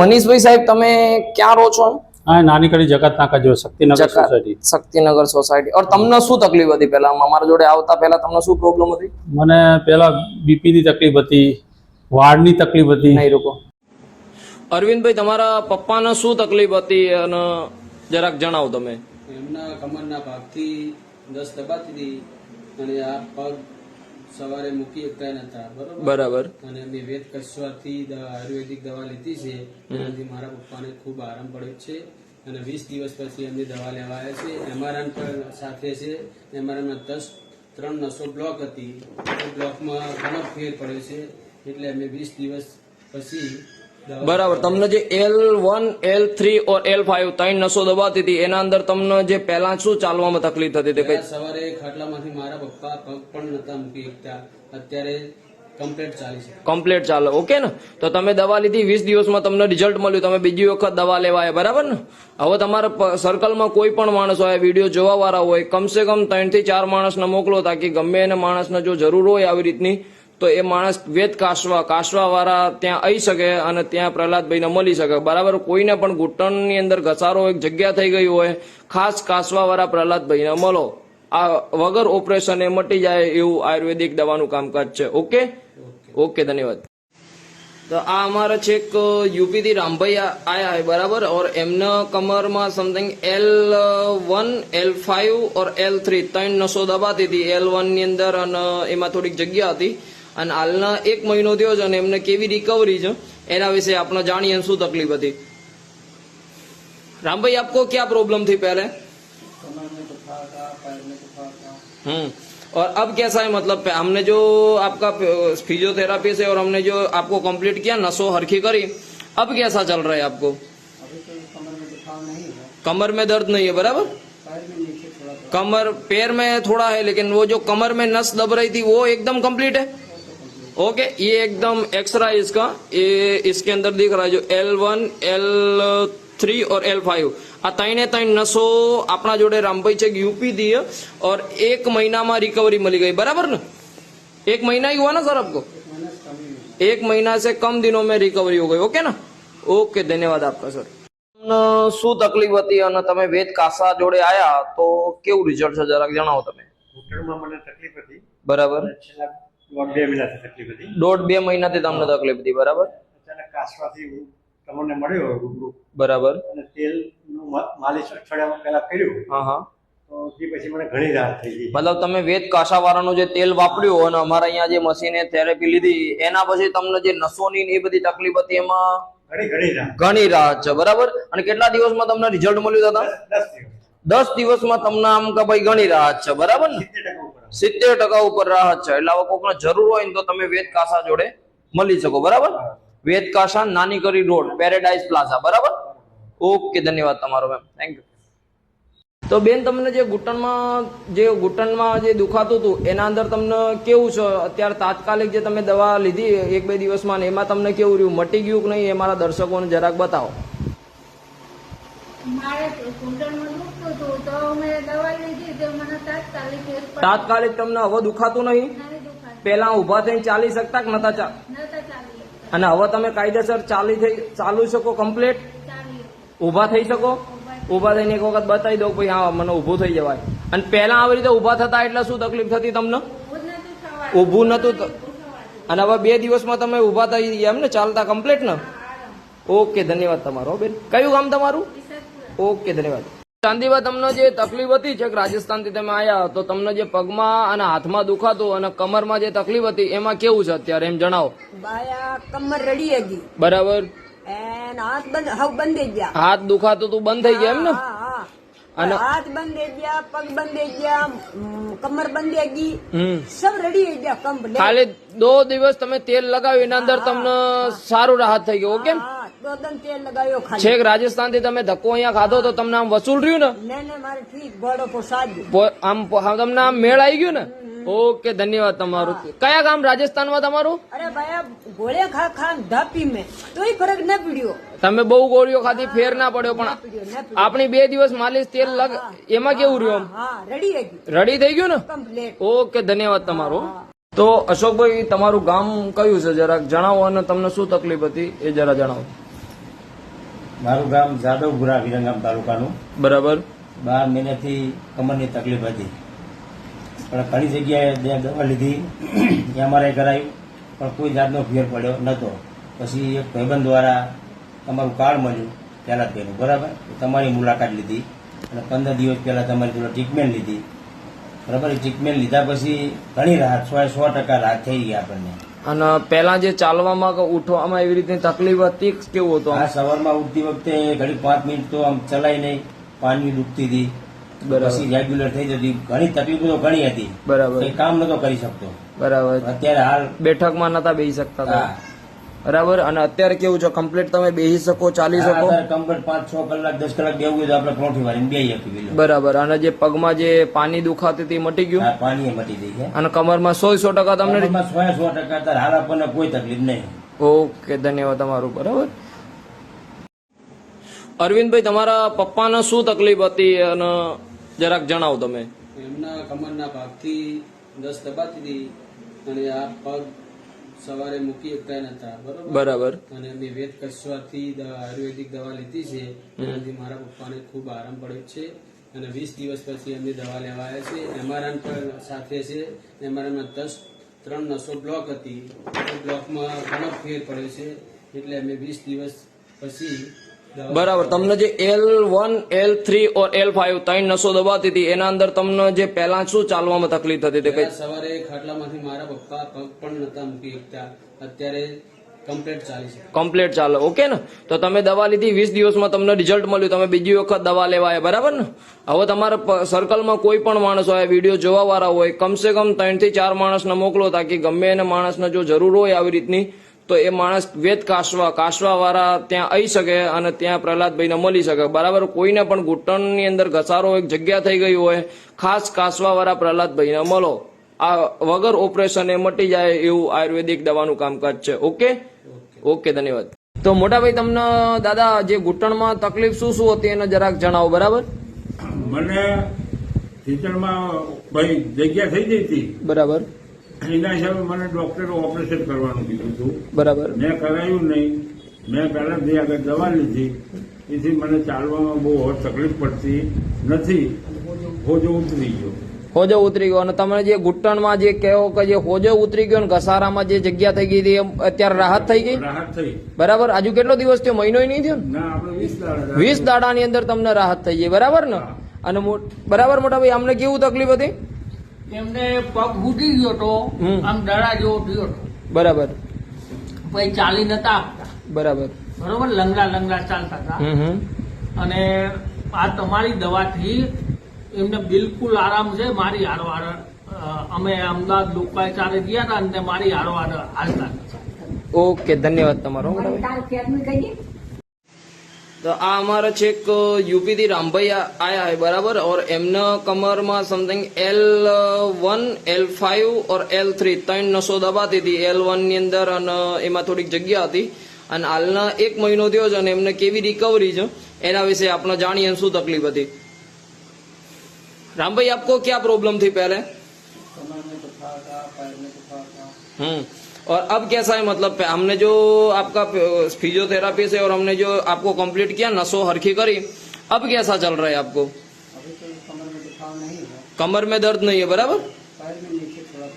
મનીષભાઈ સાહેબ, તમે ક્યાં રહો છો? હા, નાની કડી જગત નાકા જો શક્તિનગર સોસાયટી. શક્તિનગર સોસાયટી. और તમને શું તકલીફ હતી પહેલા? અમારા જોડે આવતા પહેલા તમને શું પ્રોબ્લેમ હતી? મને પહેલા બીપી ની તકલીફ હતી, વાળની તકલીફ હતી. નહીં રોકો. અરવિંદભાઈ, તમારા પપ્પાને શું તકલીફ હતી અને જરાક જણાવો તમે. એમના કમરના ભાગથી દસ દબાતી હતી અને આ પગ સવારે મૂકી શકતા નતા. બરાબર. અને અમે વેદ કસ્વાથી આયુર્વેદિક દવા લીધી છે, એનાથી મારા પપ્પાને ખૂબ આરામ પડ્યો છે. અને 20 દિવસ પછી એમની દવા લેવા આવ્યા છે. એમઆરઆઈ પણ સાથે છે. એમઆરઆઈમાં 3 નસો બ્લોક હતી, એ બ્લોકમાં ઘણો ફેર પડ્યો છે. એટલે અમે 20 દિવસ પછી બરાબર. તમને જે L1, L3 और L5 ત્રણ નસો દબાતી હતી, એના અંદર તમને જે પહેલા શું ચાલવામાં તકલીફ થતી હતી? કઈ સવારે ખાટલામાંથી મારા પપ્પા પગ પણ નતા મૂકી શકતા. અત્યારે કમ્પ્લીટ ચાલી છે. કમ્પ્લીટ ચાલે. ઓકે ને? તો તમે દવા લીધી, 20 દિવસમાં તમને રિઝલ્ટ મળ્યું, તમે બીજી વખત દવા લેવા આવ્યા, બરાબર ને? હવે તમારા સર્કલમાં કોઈ પણ માણસ હોય, વિડીયો જોવા વાળા હોય, કમસે કમ 3 થી 4 માણસને મોકલો, તાકી ગમે એને માણસને જો જરૂર હોય આવી રીતની, તો એ માણસ વેદ કાશવા વાળા ત્યાં આવી શકે અને ત્યાં પ્રહલાદભાઈને મળી શકે, બરાબર? કોઈને પણ ઘૂંટણની અંદર ઘસારો એક જગ્યા થઈ ગઈ હોય, ખાસ કાશવા વાળા પ્રહલાદભાઈને મળો. આ વગર ઓપરેશન એ મટી જાય એવું આયુર્વેદિક દવાનું કામકાજ છે. ઓકે ઓકે, ધન્યવાદ. તો આ અમારા છે એક યુપી થી રામભાઈ આયા है, બરાબર? और એમના કમરમાં સમથિંગ L1, L5 और L3 ત્રણ નસો દબાતી હતી. L1 ની અંદર અને એમાં થોડીક જગ્યા હતી, અને હાલના 1 મહિનો થયો છે અને એમને કેવી રિકવરી છે એના વિશે આપણે જાણીએ શું તકલીફ હતી. राम भाई, आपको क्या प्रॉब्लम थी पहले? कमर में दुखा था, पैर में दुखा था. और अब कैसा है? मतलब हमने जो आपका फिजियोथेरापी से और हमने जो आपको कंप्लीट किया, नसों हरखी करी, अब कैसा चल रहा है आपको? अभी तो कमर में दुखाव नहीं है, कमर में दर्द नहीं है, बराबर? पैर में नीचे थोड़ा कमर पैर में थोड़ा है, लेकिन वो जो कमर में नस दब रही थी वो एकदम कंप्लीट है. ओके, ये एकदम एक्सरा इसका, ये इसके अंदर दिख रहा है जो L1, L3 और L5 આ ત્રણ નસો આપણા જોડે રામભાઈ છે यूपी दी है, और 1 महीना में रिकवरी मिली गई, बराबर ना? 1 महीना ही हुआ ना सर आपको? 1 महीना से कम दिनों में रिकवरी हो गई. ओके ना? ओके, धन्यवाद आपका सर. શું તકલીફ હતી અને તમે વેદ કાસા જોડે આયા તો કેવું રિઝલ્ટ છે જરાક જણાવો તમે. ઘૂંટણમાં મને તકલીફ હતી, બરાબર. છેલ્લા 1-2 મહિનાથી તકલીફ હતી. 1.5-2 મહિનાથી તમને તકલીફ હતી, બરાબર? અચાનક કાસવાથી તમને મળ્યો રૂબરૂ, બરાબર. અને તેલનું માલિશ અઠવાડિયામાં પહેલા કર્યું, હા હા. તો તે પછી મને ઘણી રાહત થઈ ગઈ. મતલબ તમે વેદ કાસા વાળાનું જે તેલ વાપર્યું અને અમારા અહીંયા જે મશીને થેરેપી લીધી, એના પછી તમને જે નસોની એ બધી તકલીફ હતી એમાં ઘણી રાહત છે, બરાબર? અને કેટલા દિવસમાં તમને રિઝલ્ટ મળ્યું હતા? 10 દિવસમાં તમને આમ કે ભાઈ ઘણી રાહત છે, બરાબર ને? 70% ઉપર રાહત છે. એટલે હવે કોકને જરૂર હોય ને તો તમે વેદ કાસા જોડે મળી શકો, બરાબર? વેદ કાસા, નાની કરી રોડ, પેરેડાઇઝ પ્લાઝા, બરાબર? ઓકે, ધન્યવાદ તમારો મેમ, થેન્ક યુ. તો બેન, તમને જે ઘૂંટણમાં જે દુખાતું હતું એના અંદર તમને કેવું છે અત્યારે? તાત્કાલિક જે તમે દવા લીધી 1-2 દિવસમાં, એમાં તમને કેવું રહ્યું? મટી ગયું કે નહીં? એ મારા દર્શકોને જરાક બતાવો. મારે ઘૂંટણમાં દુખતું હતું તો મેં દવા લીધી તો મને તાત્કાલિક ફેર પડ્યો. તાત્કાલિક તમને હવે દુખાતું નહીં? નહીં દુખાતું. પેલા ઉભા થઈને ચાલી શકતા કે નતા? નતા ચાલી શકતા. અને હવે તમે કાયદેસર ચાલુ શકો, કમ્પ્લીટ ચાલી ઉભા થઈ શકો? ઉભા થઈને એક વખત બતાવી દો ભાઈ, હા મને ઉભું થઈ જવાય. અને પહેલા આવી રીતે ઉભા થતા એટલે શું તકલીફ થતી તમને? ઊભું નતું. અને હવે 2 દિવસમાં તમે ઉભા થઈ ગયા એમ ને? ચાલતા કમ્પ્લીટ ને? ઓકે, ધન્યવાદ તમારો બેન. કયું ગામ તમારું? ઓકે, ધન્યવાદ. ચાંદીબા, તમને જે તકલીફ હતી છે રાજસ્થાનથી તમે આવ્યા, તો તમને જે પગમાં અને હાથમાં દુખાતું અને કમરમાં જે તકલીફ હતી એમાં કેવું છે અત્યારે, એમ જણાવો. કમર રડી ગઈ, બરાબર. હાથ બંધ થઈ ગયા, હાથ દુખાતું તું બંધ થઈ ગયા એમ ને? અને હાથ બંધ થઈ ગયા, પગ બંધ થઈ ગયા, કમર બંધ થઈ ગઈ, સબ રડી ગયા કમ્પ્લીટ. ખાલી 2 દિવસ તમે તેલ લગાવ્યું એના અંદર તમને સારું રાહત થઈ ગયું. ઓકે, 2 દિન તેલ લગાવ્યો ખાલી. છેક રાજસ્થાન થી તમે ધક્કો અહીંયા ખાધો તો તમને આમ વસૂલ રહ્યું ને? નહીં, મારે ઠીક ઘોડો પોસાડ્યો, આમ તમને આમ મેળ આવી ગયું ને? ઓકે, ધન્યવાદ તમારું. કયા ગામ રાજસ્થાનમાં તમારું? અરે ભાઈ, ગોળિયા ખા ધાપી મેં તોય ફરક ન પડ્યો. તમે બહુ ગોળીઓ ખાધી, ફેર ના પડ્યો, પણ આપણી 2 દિવસ માલિશ તેલ એમાં કેવું રહ્યું? રડી થઈ ગયું ને? ઓકે, ધન્યવાદ તમારો. તો અશોકભાઈ, તમારું ગામ કયું છે જરાક જણાવો અને તમને શું તકલીફ હતી એ જરા જણાવો. મારું ગામ જાદવપુરા વિરંગામ તાલુકાનું. બરાબર. 12 મહિનાથી કમરની તકલીફ હતી, પણ ઘણી જગ્યાએ ત્યાં દવા લીધી, MRI કરાયું, પણ કોઈ જાતનો ફેર પડ્યો નહોતો. પછી એક ભાઈબંધ દ્વારા તમારું કાર્ડ મળ્યું પહેલાં તેનું, બરાબર. તમારી મુલાકાત લીધી અને 15 દિવસ પહેલાં તમારી જોડે ટ્રીટમેન્ટ લીધી, બરાબર. એ ટ્રીટમેન્ટ લીધા પછી ઘણી રાહત, 100% રાહત થઈ ગઈ આપણને. અને પેલા જે ચાલવામાં કે ઉઠવામાં એવી રીતની તકલીફ હતી કે કેવું હતું? આ સવારમાં ઉઠતી વખતે ઘડી 5 મિનિટ તો આમ ચલાય નહીં, પાણી દુખતી હતી, પછી રેગ્યુલર થઈ જતી. ઘણી તકલીફો તો ઘણી હતી, બરાબર. કઈ કામ નતો કરી શકતો. બરાબર. અત્યારે હાલ બેઠકમાં નતા બેસી શકતા હતા. હા. બરાબર. અને અત્યારે કેવું છે? કમ્પ્લીટ તમે બેસી શકો, ચાલી શકો? કમ્પ્લીટ 5-6 કલાક 10 કલાક બેવું હોય તો આપણે પરોઠી વાળીને બેસી શકીએ. બરાબર. અને જે પગમાં જે પાણી દુખાતી હતી મટી ગયું? હા, પાણી મટી ગઈ છે. અને કમરમાં 100% તમને? 100% અત્યારે હાલ આપણને કોઈ તકલીફ નહીં. ઓકે, ધન્યવાદ તમારું. બરાબર. અરવિંદભાઈ, તમારા પપ્પાને શું તકલીફ હતી અને જરાક જણાવો તમે. એમના કમરના ભાગથી દસ દબાતી હતી અને આ પગ સવારે મૂકી શકતા નતા. બરાબર. અને મેં વેદ કસ્વાથી આયુર્વેદિક દવા લીધી છે, એનાથી મારા પપ્પાને ખૂબ આરામ પડ્યો છે. અને 20 દિવસ પછી એમની દવા લેવા આવ્યા છે. MRI પણ સાથે છે. MRI-માં 3 નસો બ્લોક હતી, એ બ્લોકમાં ઘણો ફેર પડ્યો છે. એટલે અમે 20 દિવસ પછી બરાબર. તમને જે L1, L3 और L5 ત્રણ નસો દબાતી હતી એના અંદર તમને જે પહેલા શું ચાલવામાં તકલીફ થતી હતી? પહેલા સવારે ખાટલામાંથી મારા પપ્પા પગ પણ નતા મૂકી શકતા, અત્યારે કમ્પ્લીટ ચાલી છે. કમ્પ્લીટ ચાલે. ઓકે ને? તો તમે દવા લીધી, 20 દિવસમાં તમને રિઝલ્ટ મળ્યું, તમે બીજી વખત દવા લેવા આવ્યા, બરાબર ને? હવે તમારા સર્કલમાં કોઈ પણ માણસ હોય, વિડીયો જોવા વાળા હોય, કમસે કમ 3 થી 4 માણસને મોકલો, તાકી ગમે એને માણસને જો જરૂર હોય આવી રીતની તો એ માણસ વેદ કાશવા વાળા ત્યાં આવી શકે અને ત્યાં પ્રહલાદભાઈને મળી શકે, બરાબર. કોઈને પણ ઘૂંટણની અંદર ઘસારો એક જગ્યા થઈ ગઈ હોય, ખાસ કાશવા વાળા પ્રહલાદભાઈને મળો. આ વગર ઓપરેશન એ મટી જાય એવું આયુર્વેદિક દવાનું કામકાજ છે. ઓકે, ઓકે, ધન્યવાદ. તો મોટાભાઈ, તમને દાદા જે ઘૂંટણમાં તકલીફ શું શું હતી એને જરાક જણાવો, બરાબર. મને ઘૂંટણમાં ભાઈ જગ્યા થઈ ગઈ હતી, બરાબર. એના હિસાબે મને ડોક્ટરે ઓપરેશન કરવાનું કીધું હતું. બરાબર. મેં કરાયું નહીં. મેં પહેલાથી આગળ દવા લીધી, એથી મને ચાલવામાં બહુ તકલીફ પડતી નથી. હોજો ઉતરી ગયો. હોજો ઉતરી ગયો. અને તમે જે ઘૂંટણમાં જે કહો કે જે હોજો ઉતરી ગયો ને ઘસારામાં જે જગ્યા થઈ ગઈ હતી અત્યારે રાહત થઈ ગઈ? રાહત થઈ. બરાબર. હજુ કેટલો દિવસ થયો? મહિનો નહીં થયો ને? ના, આપણે 20 દાડા. 20 દાડાની અંદર તમને રાહત થઈ ગઈ, બરાબર ને? અને બરાબર મોટા ભાઈ, અમને કેવું તકલીફ હતી? એમને પગ ફૂટી ગયો તો આમ દડા જેવો થયો હતો. બરાબર. પછી ચાલી નતા આપતા. બરાબર. બરોબર. લંગડા ચાલતા હતા. અને આ તમારી દવાથી એમને બિલકુલ આરામ છે. મારી હારવાર અમે અમદાવાદ લોકપાચારે ગયા હતા અને મારી હારવાર હાલતા. ઓકે, ધન્યવાદ તમારો. તો આ અમારા છેક यूपी થી રામભાઈ આયા है, बराबर. और એમના કમરમાં સમથિંગ L1, L5 और L3 ત્રણ નસો દબાતી હતી. L1 ની અંદર અને એમાં થોડીક જગ્યા હતી. અને હાલના 1 મહિનો થયો છે અને એમને કેવી રિકવરી છે એના વિશે આપણે જાણીએ શું તકલીફ હતી. राम भाई, आपको क्या प्रॉब्लम थी पहले? और अब कैसा है? मतलब हमने जो आपका फिजियोथेरापी से और हमने जो आपको कंप्लीट किया, नसों हरखी करी, अब कैसा चल रहा है आपको? कमर में दर्द नहीं है, बराबर.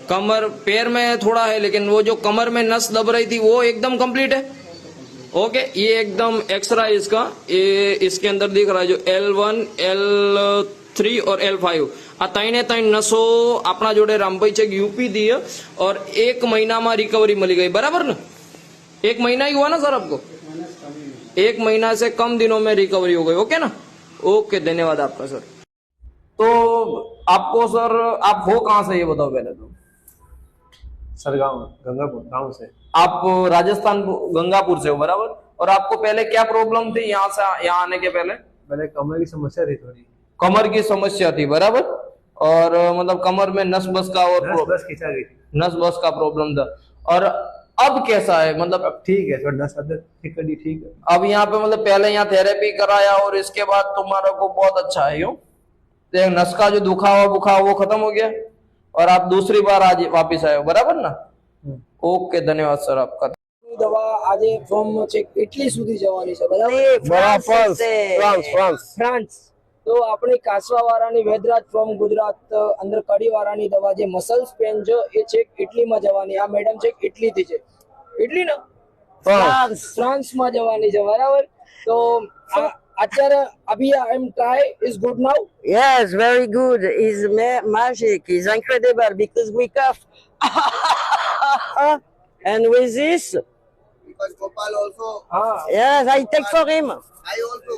कमर पैर में थोड़ा है, लेकिन वो जो कमर में नस दब रही थी वो एकदम कंप्लीट है. ओके, ये एकदम एक्सरा इसका, ये इसके अंदर दिख रहा है जो L1, L3 और L5 આ ત્રણે નસો આપણા જોડે રામભાઈ છે यूपी दी है और 1 महीना में रिकवरी मिली गई, बराबर ना? 1 महीना ही हुआ ना सर आपको? 1 महीना से कम दिनों में रिकवरी हो गई. ओके ना? ओके, धन्यवाद आपका सर. तो आपको सर, आप हो कहाँ से ये बताओ पहले तो? सरगांव, गंगापुर गांव से. आप राजस्थान गंगापुर से हो, बराबर. और आपको पहले क्या प्रॉब्लम थी यहाँ से यहाँ आने के पहले? पहले कमर की समस्या थी थोड़ी. कमर की समस्या थी, बराबर. और मतलब कमर में नस बस का और बस खिंचा गई थी. नस बस का प्रॉब्लम था. और अब कैसा है? मतलब अब ठीक है, थोड़ा नस ठीक कर दी, ठीक है. अब यहाँ पे मतलब पहले यहाँ थेरेपी कराया और इसके बाद तुम्हारा को बहुत अच्छा है, यूं नस का जो दुखावा बुखावा वो खत्म हो गया और आप दूसरी बार आज वापिस आए हो, बराबर ना? ओके, धन्यवाद सर आपका. દવા આજે ફ્રોમ છે ઇટલી સુધી જવાની છે બરાબર ફ્રાન્સ તો આપણી કાસવા વાળાની વેદરાજ ફ્રોમ ગુજરાત અંદર કડી વાળાની દવા જે મસલ્સ પેન છે એ છે ઇટલીમાં જવાની. આ મેડમ છે ઇટલી થી છે. ઇટલી ને ફ્રાન્સ માં જવાની છે બરાબર. તો અત્યારે અભી I am try is good now. Yes, very good. It's magic. It's incredible because we cough. And with this, Because Gopal also, હા yes, I take for him. I also.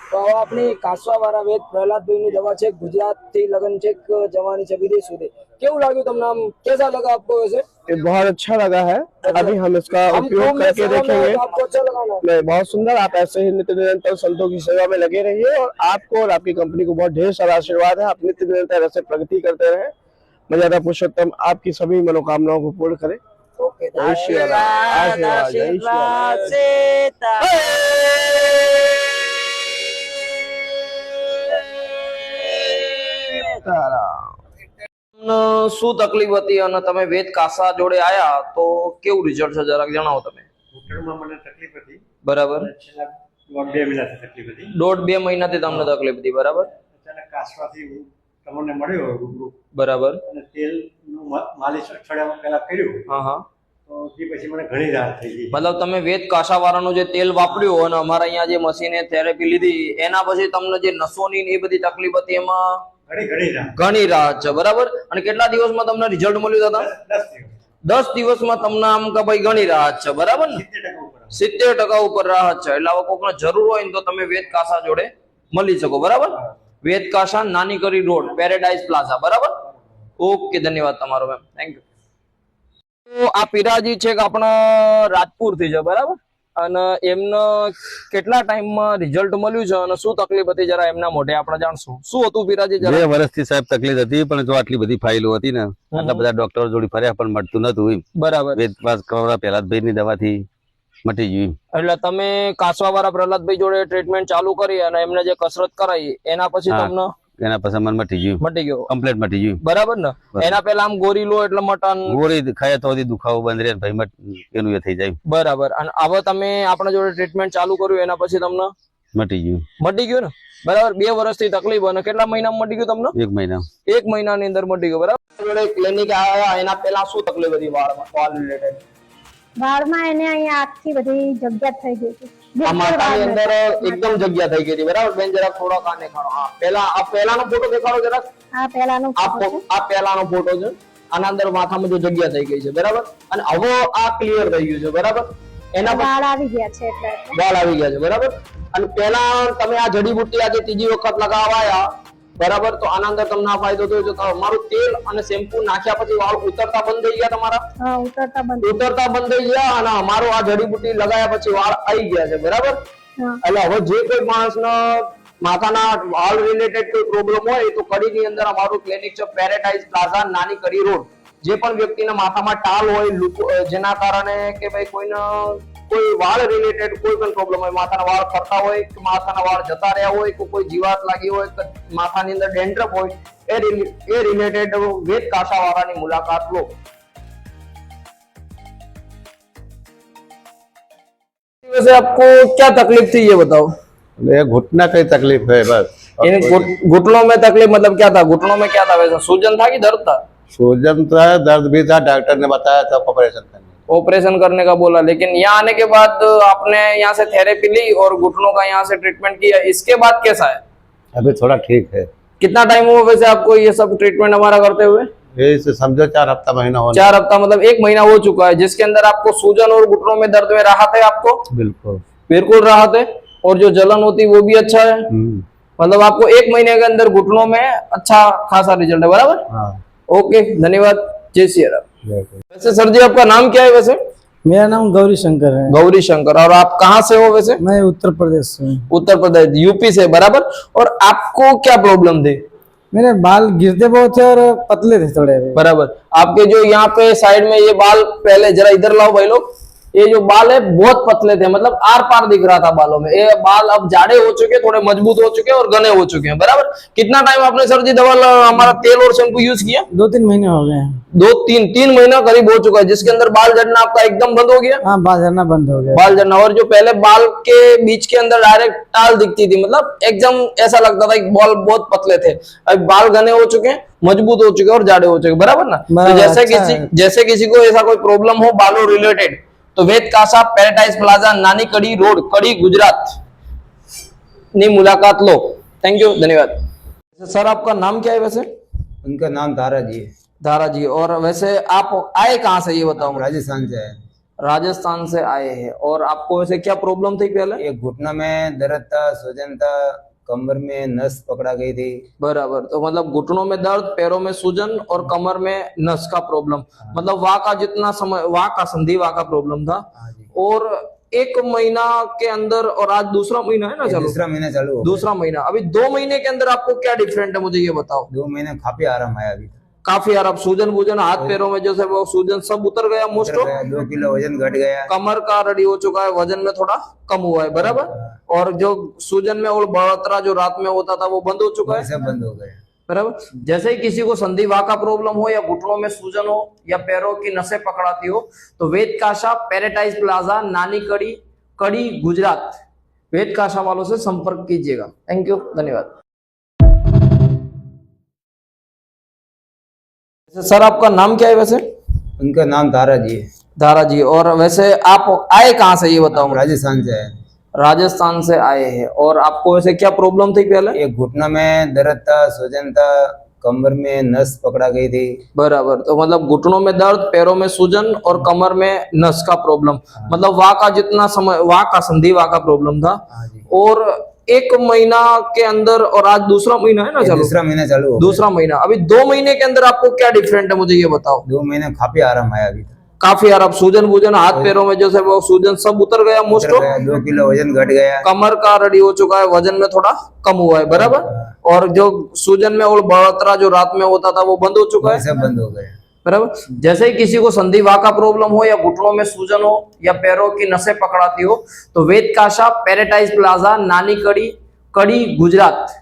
તો હવે આપણી કાસવા વાળા વેદ પ્રહલાદભાઈ ની દવા છે ગુજરાત થી લગન છે જવાની છે વિદેશ સુધી. કેવું લાગ્યું તમને? આમ कैसा लगा आपको वैसे? ये बहुत अच्छा लगा है. अभी हम इसका हमको उपयोग में करके सेवा में देखेंगे. तो आपको अच्छा लगा ना? नहीं, बहुत सुंदर. आप ऐसे ही नित्य निरंतर संतों की सेवा में लगे रहिए और आपको और आपकी कंपनी को बहुत ढेर सारा आशीर्वाद है. आप नित्य निरंतर ऐसे प्रगति करते रहे. मर्यादा पुरुषोत्तम आपकी सभी मनोकामनाओं को पूर्ण करे. ओके जय श्री राम. आशीर्वाद. जय श्री राम. શું તકલીફ હતી અને તમે વેદ કાસા જોડે આયા તો કેવું રિઝલ્ટ છે જરાક જણાવો તમે. ઘૂંટણમાં મને તકલીફ હતી. બરાબર. છેલ્લા 1-2 મહિનાથી તકલીફ હતી. 1.5-2 મહિનાથી તમને તકલીફ હતી બરાબર. અચાનક કાસવાથી હું તમને મળ્યો રૂબરૂ બરાબર. અને તેલનું માલિશ અઠવાડિયામાં પહેલા કર્યું. હા હા. તો તે પછી મને ઘણી રાહત થઈ ગઈ. મતલબ તમે વેદ કાસા વાળાનું જે તેલ વાપર્યું અને અમારા અહીંયા જે મશીને થેરેપી લીધી એના પછી તમને જે નસોની ને એ બધી તકલીફ હતી એમાં ઘણી રાહત છે બરાબર. અને કેટલા દિવસમાં તમને રિઝલ્ટ મળ્યું હતા? 10 દિવસમાં તમને આમ કે ભાઈ ઘણી રાહત છે બરાબર ને? 70% ઉપર રાહત છે. એટલે હવે કોકને જરૂર હોય ને તો તમે વેદ કાસા જોડે મળી શકો બરાબર. વેદ કાસા નાની કરી રોડ પેરેડાઇઝ પ્લાઝા બરાબર. ઓકે ધન્યવાદ તમારો મેમ. Thank you. તો આ પીરાજી છે કે આપણા રાજપુર થી છે બરાબર. અને એમને કેટલા ટાઈમમાં રિઝલ્ટ મળ્યું છે અને શું તકલીફ હતી જરા એમના મોઢે આપણે જાણશું. શું હતું પીરાજી? 2 વર્ષથી સાહેબ તકલીફ હતી પણ જો આટલી બધી ફાઇલો હતી ને આટલા બધા ડોક્ટરો જોડે ફર્યા પણ મળતું નતું. બરાબર. વેદ પાસ કરવા પ્રહલાદભાઈ ની દવાથી મટી ગયું. એટલે તમે કાસવા વાળા પ્રહલાદભાઈ જોડે ટ્રીટમેન્ટ ચાલુ કરી અને એમને જે કસરત કરાવી એના પછી તમને એના પછી મને મટી ગયું. મટી ગયો કમ્પ્લીટ મટી ગયું બરાબર ને? એના પહેલા આમ ગોરી લો એટલે મટન ગોળી ખાય તો દુખાવો બંધ રહે ભાઈ એનું એ થઈ જાય બરાબર. અને હવે તમે આપણા જોડે ટ્રીટમેન્ટ ચાલુ કર્યું એના પછી તમને મટી ગયું. મટી ગયું ને બરાબર. 2 વર્ષથી તકલીફ અને કેટલા મહિનામાં મટી ગયું તમને? 1 મહિના. 1 મહિનાની અંદર મટી ગયું બરાબર. જોડે ક્લિનિક આવ્યા એના પહેલા શું તકલીફ હતી વાળ રિલેટેડ? વાળમાં એને અહીંયા આખી બધી જગ્યા થઈ ગઈ હતી. આ માથાની અંદર એકદમ જગ્યા થઈ ગઈ હતી બરાબર. બેન જરા થોડો કાને ખાણો. હા પહેલાનો ફોટો દેખાડો જરા. આ પહેલાનો આ પહેલાનો ફોટો છે. આના અંદર માથામાં જો જગ્યા થઈ ગઈ છે બરાબર. અને હવે આ ક્લિયર થઈ ગયું છે બરાબર. એના વાળ આવી ગયા છે એટલે વાળ આવી ગયા છે બરાબર. અને પહેલા તમે આ જડીબુટ્ટી આજે ત્રીજી વખત લગાવાયા બરાબર. તો આના અંદર તમને આ ફાયદો થયો છે. તમારું તેલ અને શેમ્પુ નાખ્યા પછી વાળ ઉતરતા બંધ થઈ ગયા તમારા? હા, ઉતરતા બંધ થઈ ગયા. અને અમારું આ જડીબુટ્ટી લગાવ્યા પછી વાળ આવી ગયા છે બરાબર. એટલે હવે જે કોઈ માણસનો માથાના વાળ રિલેટેડ કોઈ પ્રોબ્લેમ હોય તો કડીની અંદર અમારું ક્લિનિક છે પેરેડાઇઝ પ્લાઝા નાની કડી રોડ. જે પણ વ્યક્તિના માથામાં ટાલ હોય જેના કારણે કે ભાઈ કોઈ વાળ રિલેટેડ કોઈ પણ પ્રોબ્લેમ હોય, માથાના વાળ ફરતા હોય કે માથાના વાળ જતા રહ્યા હોય કે કોઈ જીવાત લાગી હોય કે માથાની અંદર ડેન્ડ્રફ હોય એ રિલેટેડ વેદ કાસા વાળાની મુલાકાત લો. वैसे आपको क्या तकलीफ थी ये बताओ? घुटना की तकलीफ है बस. घुटनों में तकलीफ मतलब क्या था? घुटनों में क्या था वैसा? सूजन था कि दर्द था? सूजन था, दर्द भी था. डॉक्टर ने बताया था ऑपरेशन करने का बोला. लेकिन यहाँ आने के बाद आपने यहाँ से थेरेपी ली और घुटनों का यहाँ से ट्रीटमेंट किया. इसके बाद कैसा है? अभी थोड़ा ठीक है. कितना टाइम हुआ वैसे आपको ये सब ट्रीटमेंट हमारा करते हुए? ये समझो 4 हफ्ता महीना हो. 4 हफ्ता मतलब 1 महीना हो चुका है, जिसके अंदर आपको सूजन और घुटनों में दर्द में राहत है आपको? बिल्कुल राहत है. और जो जलन होती वो भी अच्छा है. मतलब आपको 1 महीने के अंदर घुटनों में अच्छा खासा रिजल्ट है बराबर. ओके धन्यवाद. जय श्री राम. वैसे सर जी आपका नाम क्या है वैसे? मेरा नाम गौरी शंकर है. गौरी शंकर. और आप कहाँ से हो वैसे? मैं उत्तर प्रदेश से हूँ. उत्तर प्रदेश यूपी से बराबर. और आपको क्या प्रॉब्लम थी? मेरे बाल गिरते बहुत थे और पतले थे थोड़े बराबर. आपके जो यहाँ पे साइड में ये बाल पहले जरा इधर लाओ भाई लोग, ये जो बाल है बहुत पतले थे, मतलब आर पार दिख रहा था बालों में। ये बाल अब जाड़े हो चुके, थोड़े मजबूत हो चुके और घने हो चुके हैं, बराबर। कितना टाइम आपने सर जी दवा हमारा तेल और शैम्पू यूज किया? 2-3 महीने हो गए हैं। 2-3 महीना करीब हो चुका है, जिसके अंदर बाल झड़ना आपका एकदम बंद हो गया। हाँ, बाल झड़ना बंद हो गया। बाल झड़ना, और जो पहले बाल के बीच के अंदर डायरेक्ट टाल दिखती थी, मतलब एकदम ऐसा लगता था कि बाल बहुत पतले थे। अब बाल घने हो चुके हैं, मजबूत हो चुके हैं और जाड़े हो चुके हैं, बराबर ना। तो जैसे किसी को ऐसा कोई प्रॉब्लम हो बालों रिलेटेड, तो वेद कासा पैराडाइज प्लाजा नानी कड़ी रोड कड़ी गुजरात ની મુલાકાત લો। थैंक यू, धन्यवाद। सर आपका नाम क्या है वैसे? उनका नाम तारा जी है। धारा जी। और वैसे आप आए कहाँ से ये बताओ? राजस्थान से है। राजस्थान से आए हैं। और आपको वैसे क्या प्रॉब्लम थी पहले? एक घुटना में दर्द था, सूजन था, कमर में नस पकड़ा गई थी। बराबर। तो मतलब घुटनों में दर्द, पैरों में सूजन और कमर में नस का प्रॉब्लम, मतलब वहां का जितना समय वहां का संधि वहां का प्रॉब्लम था। और 1 महीना के अंदर, और आज दूसरा महीना है ना चालू? दूसरा महीना चालू। दूसरा महीना। अभी 2 महीने के अंदर आपको क्या डिफरेंट है मुझे ये बताओ। 2 महीने काफी आराम आया अभी। काफी आराम, सूजन वूजन हाथ पैरों में जैसे वो सूजन सब उतर गया मोस्ट ऑफ। 2 किलो वजन घट गया। कमर का रेडी हो चुका है, वजन में थोड़ा कम हुआ है, बराबर। और जो सूजन में और बढ़ोतरा जो रात में होता था वो बंद हो चुका है, सब बंद हो गए, बराबर। जैसे ही किसी को संधिवा का प्रॉब्लम हो या घुटनों में सूजन हो या पैरों की नसें पकड़ाती हो, तो वेद काशा पैराडाइज प्लाजा नानी कड़ी कड़ी गुजरात वेद काशा वालों से संपर्क कीजिएगा। थैंक यू, धन्यवाद। सर आपका नाम क्या है वैसे? उनका नाम तारा जी है। धारा जी। और वैसे आप आए कहाँ से ये बताओ? राजस्थान से है। राजस्थान से आए हैं। और आपको वैसे क्या प्रॉब्लम थी पहले? एक घुटना में दर्द था, सूजन था, कमर में नस पकड़ा गई थी। बराबर। तो मतलब घुटनों में दर्द, पैरों में सूजन और कमर में नस का प्रॉब्लम, मतलब वहां का जितना समय वहां का संधि वहां का प्रॉब्लम था। और 1 महीना के अंदर, और आज दूसरा महीना है ना चालू? दूसरा महीना चालू। दूसरा महीना। अभी 2 महीने के अंदर आपको क्या डिफरेंट है मुझे ये बताओ। 2 महीने काफी आराम आया अभी। काफी आराम, सूजन वूजन हाथ पैरों में जैसे वो सूजन सब उतर गया मोस्ट ऑफ। 2 किलो वजन घट गया। कमर का रेडी हो चुका है, वजन में थोड़ा कम हुआ है, बराबर। और जो सूजन में और बढ़ोतरा जो रात में होता था वो बंद हो चुका है, सब बंद हो गए, बराबर। जैसे ही किसी को संधिवा का प्रॉब्लम हो या घुटनों में सूजन हो या पैरों की नसें पकड़ाती हो, तो वेद काशा पैराडाइज प्लाजा नानी कड़ी कड़ी गुजरात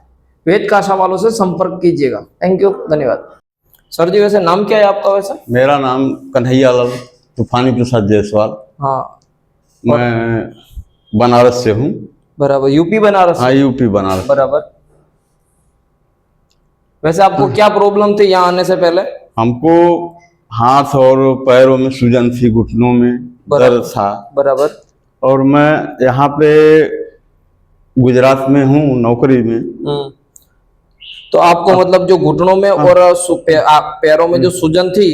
वेद काशा वालों से संपर्क कीजिएगा। थैंक यू, धन्यवाद। सर जी वैसे नाम क्या है आपका वैसे? मेरा नाम कन्हैया लाल तूफानी प्रसाद जायसवाल। हाँ, मैं बनारस से हूँ। बराबर। यूपी बनारस? हाँ, यूपी बनारस। बराबर। वैसे आपको क्या प्रॉब्लम थी यहाँ आने से पहले? हमको हाथ और पैरों में सूजन थी, घुटनों में दर्द था। बराबर। और मैं यहाँ पे गुजरात में हूँ नौकरी में। तो आपको मतलब जो घुटनों में और पैरों में जो सूजन थी,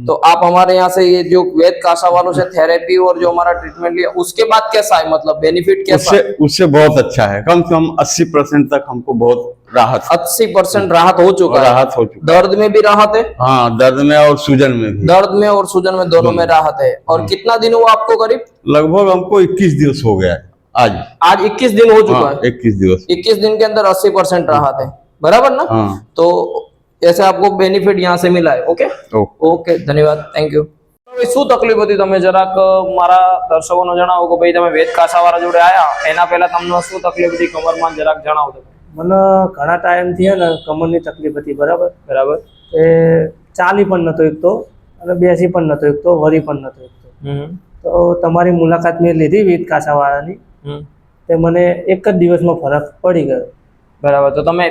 तो आप हमारे यहाँ से ये जो वेद काशा वालों से थेरेपी और जो हमारा ट्रीटमेंट लिया, उसके बाद कैसा है, मतलब बेनिफिट कैसा? उससे बहुत अच्छा है। कम से कम 80% तक हमको बहुत राहत। 80% राहत हो चुका है। राहत हो चुका। दर्द में भी राहत है? हाँ, दर्द में और सूजन में भी। दर्द में और सूजन में दोनों में राहत है। और कितना दिन हुआ आपको करीब? लगभग हमको 21 दिवस हो गया है। आज 21 दिन हो चुका है। 21 दिवस। 21 दिन के अंदर 80% राहत है, बराबर ना? हाँ। तो ऐसे आपको बेनिफिट यहाँ से मिला है। ओके ओके, धन्यवाद, थैंक यू। શું તકલીફ હતી તમે જરાક મારા દર્શકોને જણાવો કે ભાઈ તમે વેદ કાસાવાળા જોડે આયા, એના પહેલા તમને શું તકલીફ હતી કમરમાં, જરાક જણાવો તમે। મને ઘણા ટાઈમથી હે ને કમરની તકલીફ હતી, બરાબર બરાબર। એ ચાલી પણ નતો એકતો અને બેસી પણ નતો એકતો, વરી પણ નતો એકતો। તો તમારી મુલાકાત મેં લીધી વેદ કાસાવાળાની, તે મને એક જ દિવસમાં ફરક પડી ગયો। બરાબર। તો તમે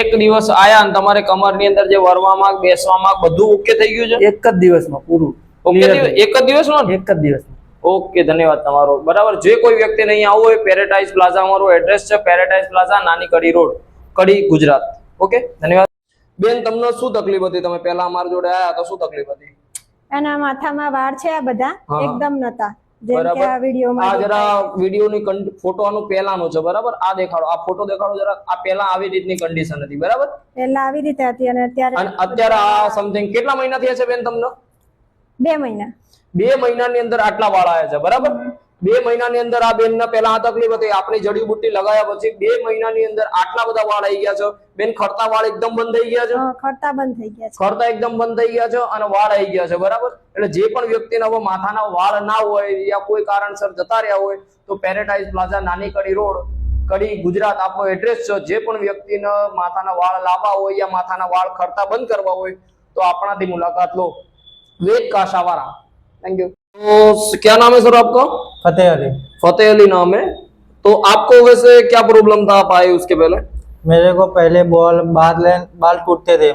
એક દિવસ આયા અને તમારે કમરની અંદર જે વરવામાં બેસવામાં બધું ઓકે થઈ ગયું છે? એક જ દિવસમાં પૂરું ઓકે, એક જ દિવસમાં? એક જ દિવસમાં। ઓકે, ધન્યવાદ તમારો, બરાબર। જે કોઈ વ્યક્તિને અહીંયા આવવું હોય, પેરાડાઇઝ પ્લાઝા અમારું એડ્રેસ છે, પેરાડાઇઝ પ્લાઝા નાની કડી રોડ કડી ગુજરાત। ઓકે, ધન્યવાદ। બેન તમને શું તકલીફ હતી? તમે પહેલા અમારા જોડે આયા તો શું તકલીફ હતી? એના માથામાં વાળ છે આ બધા એકદમ નતા, જેમ કે આ આ વિડીયોમાં જરા વિડીયોની ફોટો આનો પહેલાનો છે, બરાબર। આ દેખાડો, આ ફોટો દેખાડો જરા। આ પહેલા આવી રીતની કન્ડિશન હતી, બરાબર? પહેલા આવી રીતે હતી અને અત્યારે આ સમથિંગ કેટલા મહિના થયા છે બેન તમને? 2 મહિના। 2 મહિનાની અંદર આટલા વાળ આવ્યા છે, બરાબર? 2 મહિનાની અંદર આ બેન ના પહેલા આ તકલીફ હતી, આપણી જડીબુટ્ટી લગાવ્યા પછી 2 મહિનાની અંદર આટલા બધા વાળ આવી ગયા છે બેન. ખરતા વાળ એકદમ બંધ થઈ ગયા છે, ખરતા બંધ થઈ ગયા છે, ખરતા એકદમ બંધ થઈ ગયા છે અને વાળ આવી ગયા છે, બરાબર. એટલે જે પણ વ્યક્તિના હવે માથાના વાળ ના હોય યા કોઈ કારણસર જતા રહ્યા હોય તો પેરેટાઇઝ પ્લાઝા, નાની કડી રોડ, કડી, ગુજરાત આપણો એડ્રેસ છે. જે પણ વ્યક્તિને માથાના વાળ લાવવા હોય યા માથાના વાળ ખરતા બંધ કરવા હોય તો આપણાથી मुलाकात लो. वेद काशावारा. Thank you. तो क्या नाम है सर आपका? फतेह अली। फतेह अली नाम है. तो आपको वैसे क्या प्रॉब्लम था, आप आए उसके पहले? मेरे को पहले बाल टूटते थे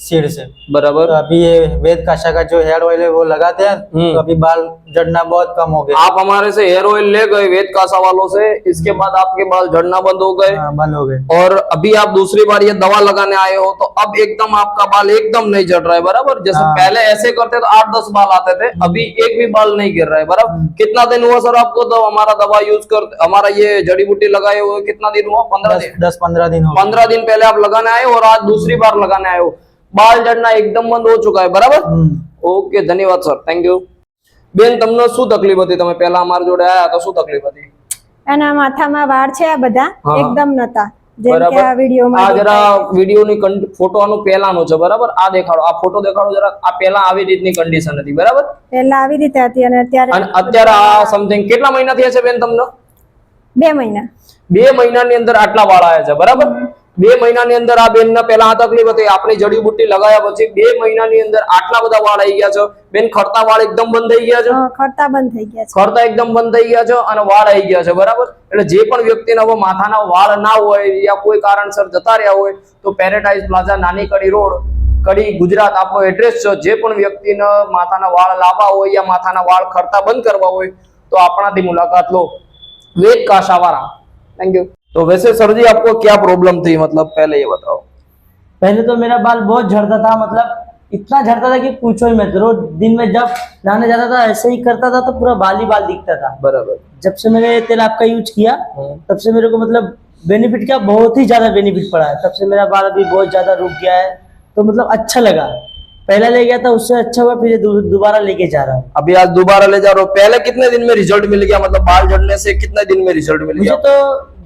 सिर से, बराबर. तो अभी ये वेद काशा का जो हेयर ऑयल है वो लगाते हैं तो अभी बाल झड़ना बहुत कम हो गया। आप हमारे से हेयर ऑयल ले गए वेद काशा वालों से, इसके बाद आपके बाल झड़ना बंद हो गए? बंद हो गए। और अभी आप दूसरी बार ये दवा लगाने आए हो तो अब एकदम आपका बाल एकदम नहीं झड़ रहा है, बराबर. जैसे पहले ऐसे करते तो 8-10 बाल आते थे, अभी एक भी बाल नहीं गिर रहा है, बराबर. कितना दिन हुआ सर आपको तो हमारा दवा यूज कर, हमारा ये जड़ी बूटी लगाए हुए कितना दिन हुआ? 15 दिन. 10-15 दिन हो 15 दिन पहले आप लगाने आए और आज दूसरी बार लगाने आए हो. बाल झड़ना एकदम बंद हो चुका है, बराबर. ओके, धन्यवाद सर, थैंक यू. બેન તમને શું તકલીફ હતી? તમે પહેલા અમારા જોડે આયા તો શું તકલીફ હતી? એના માથામાં વાળ છે આ બધા હા. એકદમ નતા, જેમ કે બરાબર. આ વિડીયોમાં આ જરા વિડીયોની ફોટો આનો પહેલાનો છે, બરાબર. આ દેખાડો, આ ફોટો દેખાડો જરા. આ પહેલા આવી રીતની કન્ડિશન હતી, બરાબર. પહેલા આવી રીતે હતી અને અને અત્યારે આ સમથિંગ કેટલા મહિના થયા છે બેન તમને? 2 મહિના. 2 મહિનાની અંદર આટલા વાળ આવ્યા છે, બરાબર. 2 મહિનાની અંદર આ બેન ના પહેલા આ તકલીફ હતી, આપણી જડીબુટ્ટી લગાવ્યા પછી 2 મહિનાની અંદર આટલા બધા વાળ આવી ગયા છે બેન. ખરતા વાળ એકદમ બંધ થઈ ગયા છે, ખરતા બંધ થઈ ગયા છે, ખરતા એકદમ બંધ થઈ ગયા છે અને વાળ આવી ગયા છે, બરાબર. એટલે જે પણ વ્યક્તિના હવે માથાના વાળ ના હોય યા કોઈ કારણસર જતા રહ્યા હોય તો પેરેટાઇઝ પ્લાઝા, નાની કડી રોડ, કડી, ગુજરાત આપણો એડ્રેસ છે. જે પણ વ્યક્તિને માથાના વાળ લાવવા હોય યા માથાના વાળ ખરતા બંધ કરવા હોય તો આપણાથી मुलाकात लो. वेद काशावारा. Thank you. तो वैसे सर जी आपको क्या प्रॉब्लम थी, मतलब पहले ये बताओ. पहले तो मेरा बाल बहुत झड़ता था, मतलब इतना झड़ता था कि पूछो ही मत. रोज दिन में जब नहाने जाता था ऐसे ही करता था तो पूरा बाल ही बाल दिखता था, बराबर. जब से मैंने तेल आपका यूज किया तब से मेरे को मतलब बेनिफिट क्या, बहुत ही ज्यादा बेनिफिट पड़ा है. तब से मेरा बाल अभी बहुत ज्यादा रुक गया है, तो मतलब अच्छा लगा. पहला ले गया था उससे अच्छा हुआ, फिर दोबारा लेके जा रहा हूँ. अभी आज दोबारा ले जा रहे हो. पहले कितने दिन में रिजल्ट मिल गया, मतलब बाल झड़ने से कितने दिन में रिजल्ट मिल गया? मुझे तो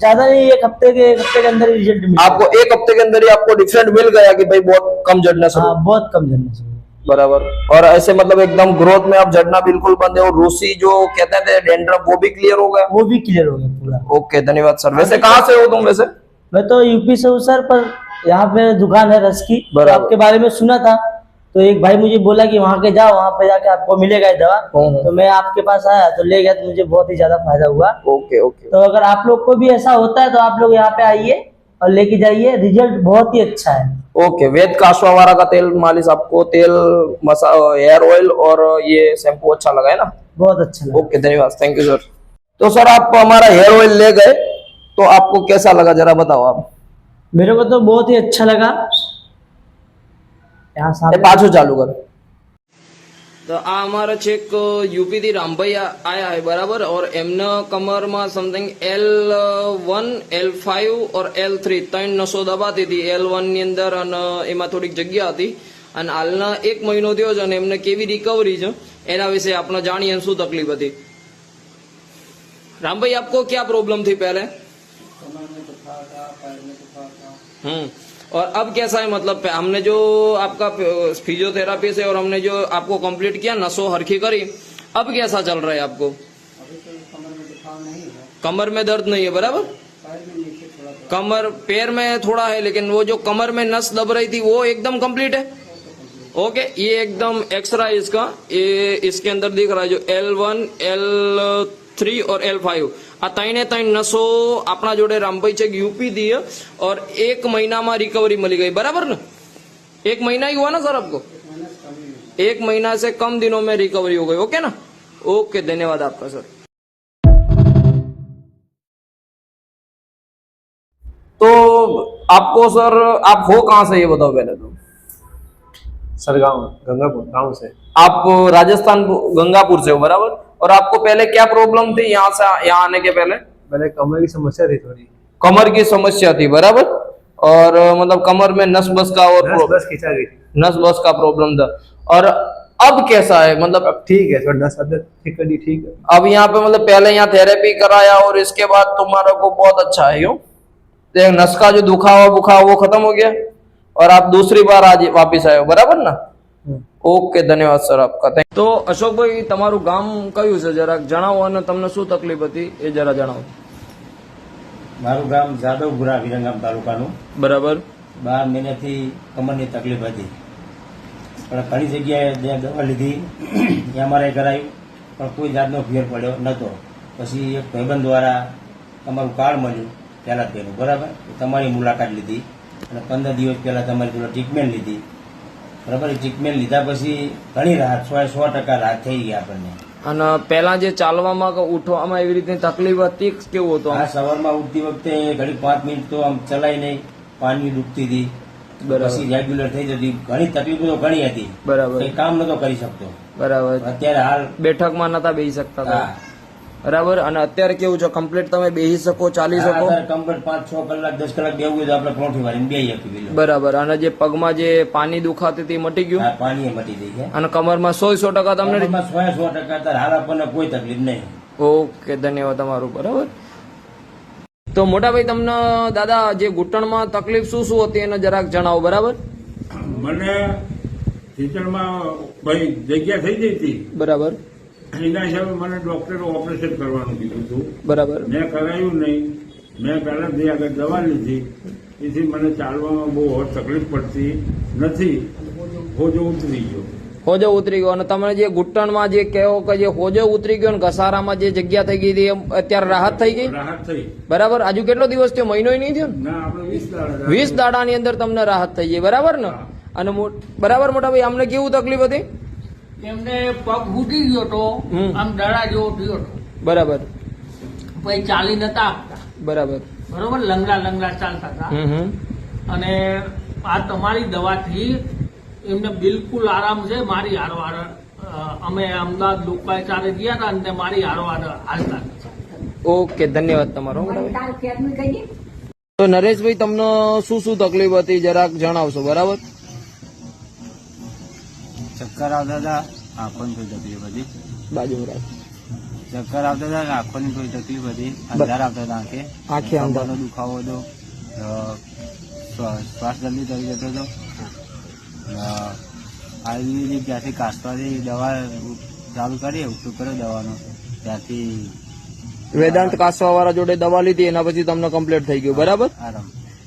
ज्यादा नहीं, एक हफ्ते के अंदर ही रिजल्ट मिला. आपको 1 हफ्ते के अंदर ही आपको डिफरेंट मिल गया कि भाई बहुत कम झड़ना शुरू? हाँ, बहुत कम झड़ना शुरू, बराबर. और ऐसे मतलब एकदम ग्रोथ में अब झड़ना बिल्कुल बंद है और रूसी जो कहते थे डेंड्रफ वो भी क्लियर हो गया? वो भी क्लियर हो गया पूरा. ओके, धन्यवाद सर. वैसे कहाँ से हो तुम? वैसे मैं तो यूपी से हूँ सर, पर यहाँ पे दुकान है रस की, तो आपके बारे में सुना था तो एक भाई मुझे बोला कि वहाँ के जाओ, वहाँ पे जाके आपको मिलेगा ये दवा. तो मैं आपके पास आया तो ले गया, तो मुझे बहुत ही ज्यादा फायदा हुआ. Okay okay. तो अगर आप लोग को भी ऐसा होता है तो आप लोग यहाँ पे आइए और लेके जाइए, रिजल्ट बहुत ही अच्छा है. ओके. वेद काशवावारा का तेल मालिश आपको, तेल, हेयर ऑयल और ये शैम्पू अच्छा लगा है ना? बहुत अच्छा लगा. ओके, धन्यवाद, थैंक यू सर. तो सर आप हमारा हेयर ऑयल ले गए तो आपको कैसा लगा, जरा बताओ आप. मेरे को तो बहुत ही अच्छा लगा. पाछू चालू कर. तो आ हमारा छेक यूपी थी रामभाई आया है, बराबर. और एमना कमर में समथिंग L1, L5 और L3 ત્રણ નસો દબાતી હતી. L1 ની અંદર અને એમાં થોડીક જગ્યા હતી અને હાલના 1 મહિનો થયો છે અને એમને કેવી રિકવરી છે એના વિશે આપણે જાણીએ શું તકલીફ હતી. रामभाई आपको क्या प्रॉब्लम थी पहले? और अब कैसा है, मतलब हमने जो आपका फिजियोथेरापी से और हमने जो आपको कंप्लीट किया, नसों हरखी करी, अब कैसा चल रहा है आपको? कमर में दर्द नहीं है, बराबर. कमर, पैर में थोड़ा है, लेकिन वो जो कमर में नस दब रही थी वो एकदम कंप्लीट है. ओके. ये एकदम एक्सरा इसका, ये इसके अंदर दिख रहा है जो L1, L3 और L5 આ ત્રણે ત્રણ નસો આપણા જોડે રામભાઈ છે यूपी दी है और 1 महीना में रिकवरी मिली गई, बराबर ना? 1 महीना ही हुआ ना सर आपको? 1 महीना से कम दिनों में रिकवरी हो गई. ओके ना? ओके, धन्यवाद आपका सर. तो आपको सर, आप हो कहाँ से ये बताओ पहले तो? सर गाँव गंगापुर गाँव से. आप राजस्थान गंगापुर से हो, बराबर. और आपको पहले क्या प्रॉब्लम थी यहाँ से यहाँ आने के पहले? पहले कमर की समस्या थी, थोड़ी कमर की समस्या थी, बराबर. और मतलब कमर में नस बस का और नस बस खिंचा गई थी. नस बस का प्रॉब्लम था. और अब कैसा है मतलब अब ठीक है, थोड़ा नस अदर ठीक ठीक है। अब यहाँ पे मतलब पहले यहाँ थेरेपी कराया और इसके बाद तुम्हारा को बहुत अच्छा है, क्यों देख नस का जो दुखावा बुखावा वो खत्म हो गया और आप दूसरी बार आज वापिस आए हो, बराबर ना? ओके, धन्यवाद सर आपका। तो અશોકભાઈ તમારું ગામ કયું છે જરાક જણાવો અને તમને શું તકલીફ હતી એ જરા જણાવો. મારું ગામ જાદવપુરા વિરંગામ તાલુકાનું. બરાબર. 12 મહિનાથી કમરની તકલીફ હતી, પણ ઘણી જગ્યાએ દવા લીધી, એમઆરઆઈ કરાયું, પણ કોઈ જાતનો ફેર પડ્યો નતો. પછી એક ભાઈબંધ દ્વારા તમારું કાર્ડ મળ્યું પહેલા તેનું, બરાબર, તમારી મુલાકાત લીધી અને 15 દિવસ પહેલા તમારી જોડે ટ્રીટમેન્ટ લીધી, બરાબર. ટ્રીટમેન્ટ લીધા પછી ઘણી રાહત, 100% રાહત થઈ ગઈ આપણને. અને પહેલા જે ચાલવામાં કે ઉઠવામાં એવી રીતની તકલીફ હતી કેવું હતું? આ સવારમાં ઉઠતી વખતે ઘડી 5 મિનિટ તો આમ ચલાય નહીં, પાણી ડૂબતી હતી, પછી રેગ્યુલર થઈ જતી. ઘણી તકલીફો તો ઘણી હતી, બરાબર, કઈ કામ નતો કરી શકતો, બરાબર. અત્યારે હાલ બેઠકમાં નતા બેસી શકતા, બરાબર. અને અત્યારે કેવું છે, કમ્પ્લીટ તમે બેસી શકો, ચાલી શકો? કમ્પ્લીટ 5-6 કલાક 10 કલાક બેવું હોય તો આપણે પરોઠી વાળીને બેસી શકીએ, બરાબર. અને જે પગમાં જે પાણી દુખાતી હતી મટી ગયું? પાણી મટી ગઈ છે. અને કમરમાં 100% તમને? 100% હાલ આપણને કોઈ તકલીફ નહીં. ઓકે, ધન્યવાદ તમારું, બરાબર. તો મોટાભાઈ તમને દાદા જે ઘૂંટણમાં તકલીફ શું શું હતી એને જરાક જણાવો, બરાબર. મને ઘૂંટણમાં ભાઈ જગ્યા થઈ ગઈ હતી, બરાબર. એના હિસાબે મને ડોક્ટરે ઓપરેશન કરવાનું કીધું હતું, બરાબર. મેં કરાયું નહીં. મેં પહેલાથી આગળ દવા લીધી, એથી મને ચાલવામાં બહુ તકલીફ પડતી નથી, હોજો ઉતરી ગયો. હોજો ઉતરી ગયો. અને તમે જે ઘૂંટણમાં જે કહો કે જે હોજો ઉતરી ગયો ને ઘસારામાં જે જગ્યા થઈ ગઈ હતી અત્યારે રાહત થઈ ગઈ? રાહત થઈ, બરાબર. હજુ કેટલો દિવસ થયો? મહિનો નહીં થયો ના? આપણે 20 દાડાની અંદર તમને રાહત થઈ ગઈ, બરાબર ને? અને બરાબર મોટાભાઈ અમને કેવું તકલીફ હતી? એમને પગ ફૂટી ગયો તો આમ દડા જેવો થયો હતો, બરાબર. પછી ચાલી નતા આપતા, બરાબર, બરોબર, લંગડા ચાલતા હતા. અને આ તમારી દવાથી એમને બિલકુલ આરામ છે. મારી હારવાર અમે અમદાવાદ લોકવાયચારે ગયા હતા અને મારી હારવાર હાલતા. ઓકે, ધન્યવાદ તમારો. તો નરેશભાઈ તમને શું શું તકલીફ હતી જરાક જણાવશો, બરાબર? ચક્કર આવતા હતા, આંખોની થોડી તકલીફ હતી. બાજુ ચક્કર આવતા હતા, આંખોની થોડી તકલીફ હતી, અંધાર આવતા હતા, આંખે અંધારનો દુખાવો હતો, શ્વાસ જલ્દી થઈ જતો હતો. આયુર્વેદિક ત્યાંથી કાસ્ટવાથી દવા ચાલુ કરી, ઉપયોગ કર્યો દવાનો, ત્યાંથી વેદાંત કાસવા વાળા જોડે દવા લીધી, એના પછી તમને કમ્પ્લીટ થઈ ગયું, બરાબર.